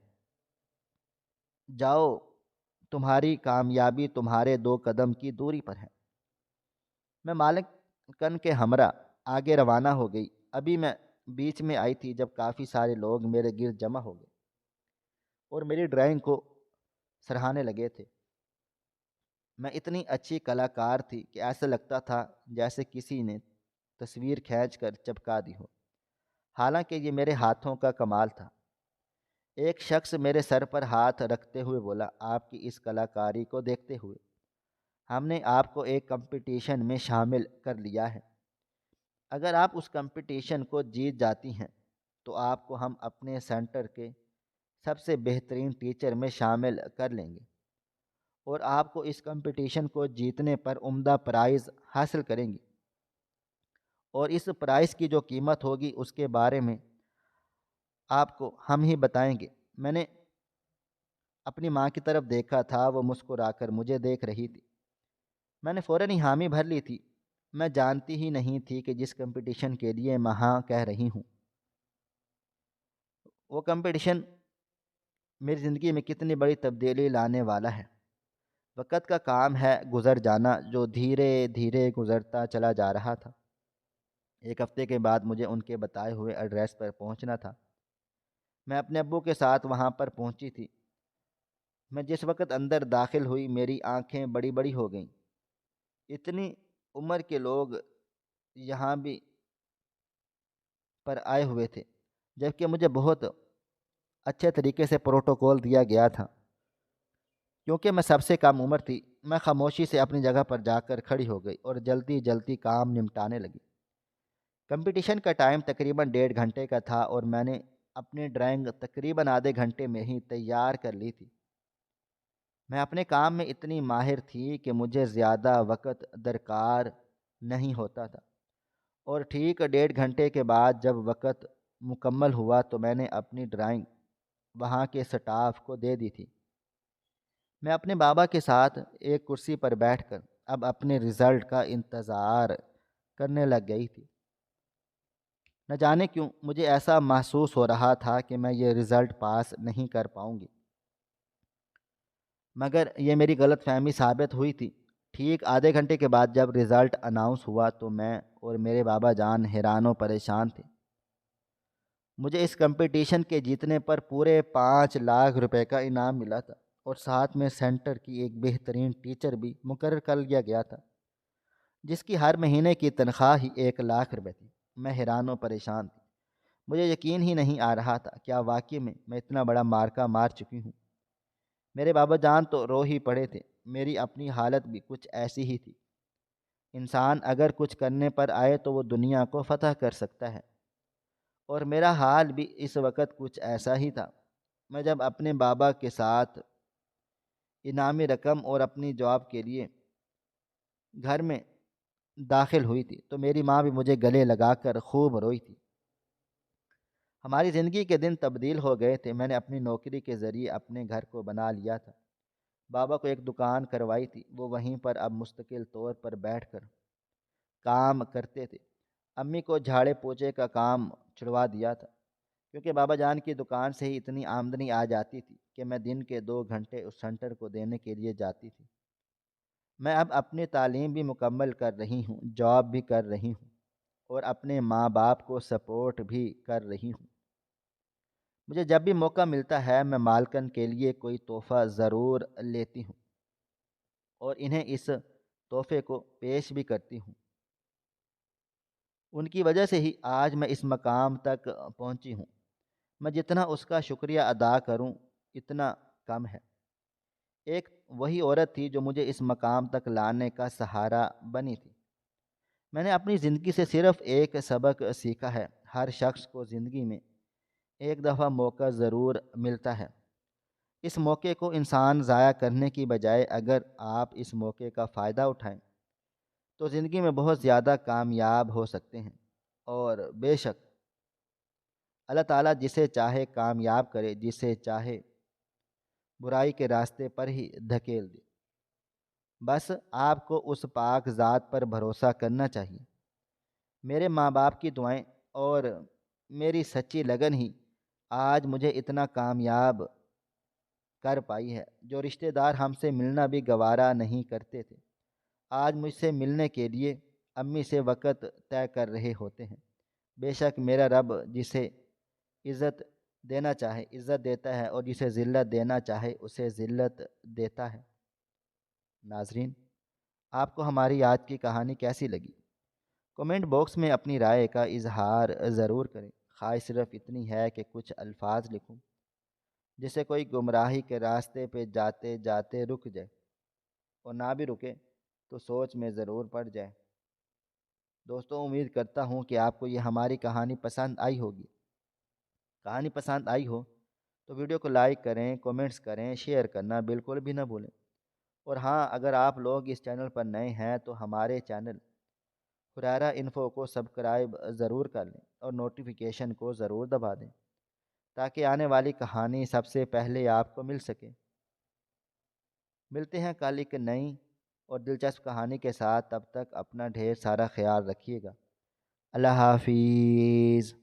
جاؤ، تمہاری کامیابی تمہارے 2 قدم کی دوری پر ہے۔ میں مالکن کے ہمراہ آگے روانہ ہو گئی۔ ابھی میں بیچ میں آئی تھی جب کافی سارے لوگ میرے گرد جمع ہو گئے اور میری ڈرائنگ کو سراہنے لگے تھے۔ میں اتنی اچھی کلاکار تھی کہ ایسا لگتا تھا جیسے کسی نے تصویر کھینچ کر چپکا دی ہو، حالانکہ یہ میرے ہاتھوں کا کمال تھا۔ ایک شخص میرے سر پر ہاتھ رکھتے ہوئے بولا، آپ کی اس کلاکاری کو دیکھتے ہوئے ہم نے آپ کو ایک کمپٹیشن میں شامل کر لیا ہے۔ اگر آپ اس کمپٹیشن کو جیت جاتی ہیں تو آپ کو ہم اپنے سینٹر کے سب سے بہترین ٹیچر میں شامل کر لیں گے، اور آپ کو اس کمپٹیشن کو جیتنے پر عمدہ پرائز حاصل کریں گے، اور اس پرائز کی جو قیمت ہوگی اس کے بارے میں آپ کو ہم ہی بتائیں گے۔ میں نے اپنی ماں کی طرف دیکھا تھا، وہ مسکرا کر مجھے دیکھ رہی تھی۔ میں نے فوراً ہی حامی بھر لی تھی۔ میں جانتی ہی نہیں تھی کہ جس کمپٹیشن کے لیے میں ہاں کہہ رہی ہوں، وہ کمپٹیشن میری زندگی میں کتنی بڑی تبدیلی لانے والا ہے۔ وقت کا کام ہے گزر جانا، جو دھیرے دھیرے گزرتا چلا جا رہا تھا۔ ایک ہفتے کے بعد مجھے ان کے بتائے ہوئے ایڈریس پر پہنچنا تھا۔ میں اپنے ابو کے ساتھ وہاں پر پہنچی تھی۔ میں جس وقت اندر داخل ہوئی میری آنکھیں بڑی بڑی ہو گئیں۔ اتنی عمر کے لوگ یہاں بھی پر آئے ہوئے تھے، جبکہ مجھے بہت اچھے طریقے سے پروٹوکول دیا گیا تھا۔ کیونکہ میں سب سے کم عمر تھی، میں خاموشی سے اپنی جگہ پر جا کر کھڑی ہو گئی اور جلدی جلدی کام نمٹانے لگی۔ کمپٹیشن کا ٹائم تقریباً 1.5 گھنٹے کا تھا، اور میں نے اپنی ڈرائنگ تقریباً آدھے گھنٹے میں ہی تیار کر لی تھی۔ میں اپنے کام میں اتنی ماہر تھی کہ مجھے زیادہ وقت درکار نہیں ہوتا تھا، اور ٹھیک 1.5 گھنٹے کے بعد جب وقت مکمل ہوا تو میں نے اپنی ڈرائنگ وہاں کے سٹاف کو دے دی تھی۔ میں اپنے بابا کے ساتھ ایک کرسی پر بیٹھ کر اب اپنے رزلٹ کا انتظار کرنے لگ گئی تھی۔ نہ جانے کیوں مجھے ایسا محسوس ہو رہا تھا کہ میں یہ رزلٹ پاس نہیں کر پاؤں گی، مگر یہ میری غلط فہمی ثابت ہوئی تھی۔ ٹھیک آدھے گھنٹے کے بعد جب رزلٹ اناؤنس ہوا تو میں اور میرے بابا جان حیران و پریشان تھے۔ مجھے اس کمپٹیشن کے جیتنے پر پورے 5 لاکھ روپے کا انعام ملا تھا، اور ساتھ میں سینٹر کی ایک بہترین ٹیچر بھی مقرر کر لیا گیا تھا، جس کی ہر مہینے کی تنخواہ ہی 1 لاکھ روپے تھی۔ میں حیران و پریشان تھی۔ مجھے یقین ہی نہیں آ رہا تھا، کیا واقعی میں اتنا بڑا مارکا مار چکی ہوں؟ میرے بابا جان تو رو ہی پڑے تھے۔ میری اپنی حالت بھی کچھ ایسی ہی تھی۔ انسان اگر کچھ کرنے پر آئے تو وہ دنیا کو فتح کر سکتا ہے، اور میرا حال بھی اس وقت کچھ ایسا ہی تھا۔ میں جب اپنے بابا کے ساتھ انعامی رقم اور اپنی جاب کے لیے گھر میں داخل ہوئی تھی تو میری ماں بھی مجھے گلے لگا کر خوب روئی تھی۔ ہماری زندگی کے دن تبدیل ہو گئے تھے۔ میں نے اپنی نوکری کے ذریعے اپنے گھر کو بنا لیا تھا۔ بابا کو ایک دکان کروائی تھی، وہ وہیں پر اب مستقل طور پر بیٹھ کر کام کرتے تھے۔ امی کو جھاڑے پوچھے کا کام چھڑوا دیا تھا، کیونکہ بابا جان کی دکان سے ہی اتنی آمدنی آ جاتی تھی کہ میں دن کے 2 گھنٹے اس سینٹر کو دینے کے لیے جاتی تھی۔ میں اب اپنی تعلیم بھی مکمل کر رہی ہوں، جاب بھی کر رہی ہوں، اور اپنے ماں باپ کو سپورٹ بھی کر رہی ہوں۔ مجھے جب بھی موقع ملتا ہے میں مالکن کے لیے کوئی تحفہ ضرور لیتی ہوں، اور انہیں اس تحفے کو پیش بھی کرتی ہوں۔ ان کی وجہ سے ہی آج میں اس مقام تک پہنچی ہوں۔ میں جتنا اس کا شکریہ ادا کروں اتنا کم ہے۔ ایک وہی عورت تھی جو مجھے اس مقام تک لانے کا سہارا بنی تھی۔ میں نے اپنی زندگی سے صرف ایک سبق سیکھا ہے، ہر شخص کو زندگی میں ایک دفعہ موقع ضرور ملتا ہے۔ اس موقع کو انسان ضائع کرنے کی بجائے اگر آپ اس موقع کا فائدہ اٹھائیں تو زندگی میں بہت زیادہ کامیاب ہو سکتے ہیں، اور بے شک اللہ تعالیٰ جسے چاہے کامیاب کرے، جسے چاہے برائی کے راستے پر ہی دھکیل دے۔ بس آپ کو اس پاک ذات پر بھروسہ کرنا چاہیے۔ میرے ماں باپ کی دعائیں اور میری سچی لگن ہی آج مجھے اتنا کامیاب کر پائی ہے۔ جو رشتہ دار ہم سے ملنا بھی گوارا نہیں کرتے تھے، آج مجھ سے ملنے کے لیے امی سے وقت طے کر رہے ہوتے ہیں۔ بے شک میرا رب جسے عزت دینا چاہے عزت دیتا ہے اور جسے ذلت دینا چاہے اسے ذلت دیتا ہے۔ ناظرین، آپ کو ہماری آج کی کہانی کیسی لگی؟ کومنٹ باکس میں اپنی رائے کا اظہار ضرور کریں۔ خواہش صرف اتنی ہے کہ کچھ الفاظ لکھوں جسے کوئی گمراہی کے راستے پہ جاتے جاتے رک جائے، اور نہ بھی رکے تو سوچ میں ضرور پڑ جائے۔ دوستوں، امید کرتا ہوں کہ آپ کو یہ ہماری کہانی پسند آئی ہوگی۔ کہانی پسند آئی ہو تو ویڈیو کو لائک کریں، کومنٹس کریں، شیئر کرنا بالکل بھی نہ بھولیں۔ اور ہاں، اگر آپ لوگ اس چینل پر نئے ہیں تو ہمارے چینل ہریرہ انفو کو سبسکرائب ضرور کر لیں اور نوٹیفیکیشن کو ضرور دبا دیں تاکہ آنے والی کہانی سب سے پہلے آپ کو مل سکے۔ ملتے ہیں کل ایک نئی اور دلچسپ کہانی کے ساتھ، تب تک اپنا ڈھیر سارا خیال رکھیے گا۔ اللہ حافظ۔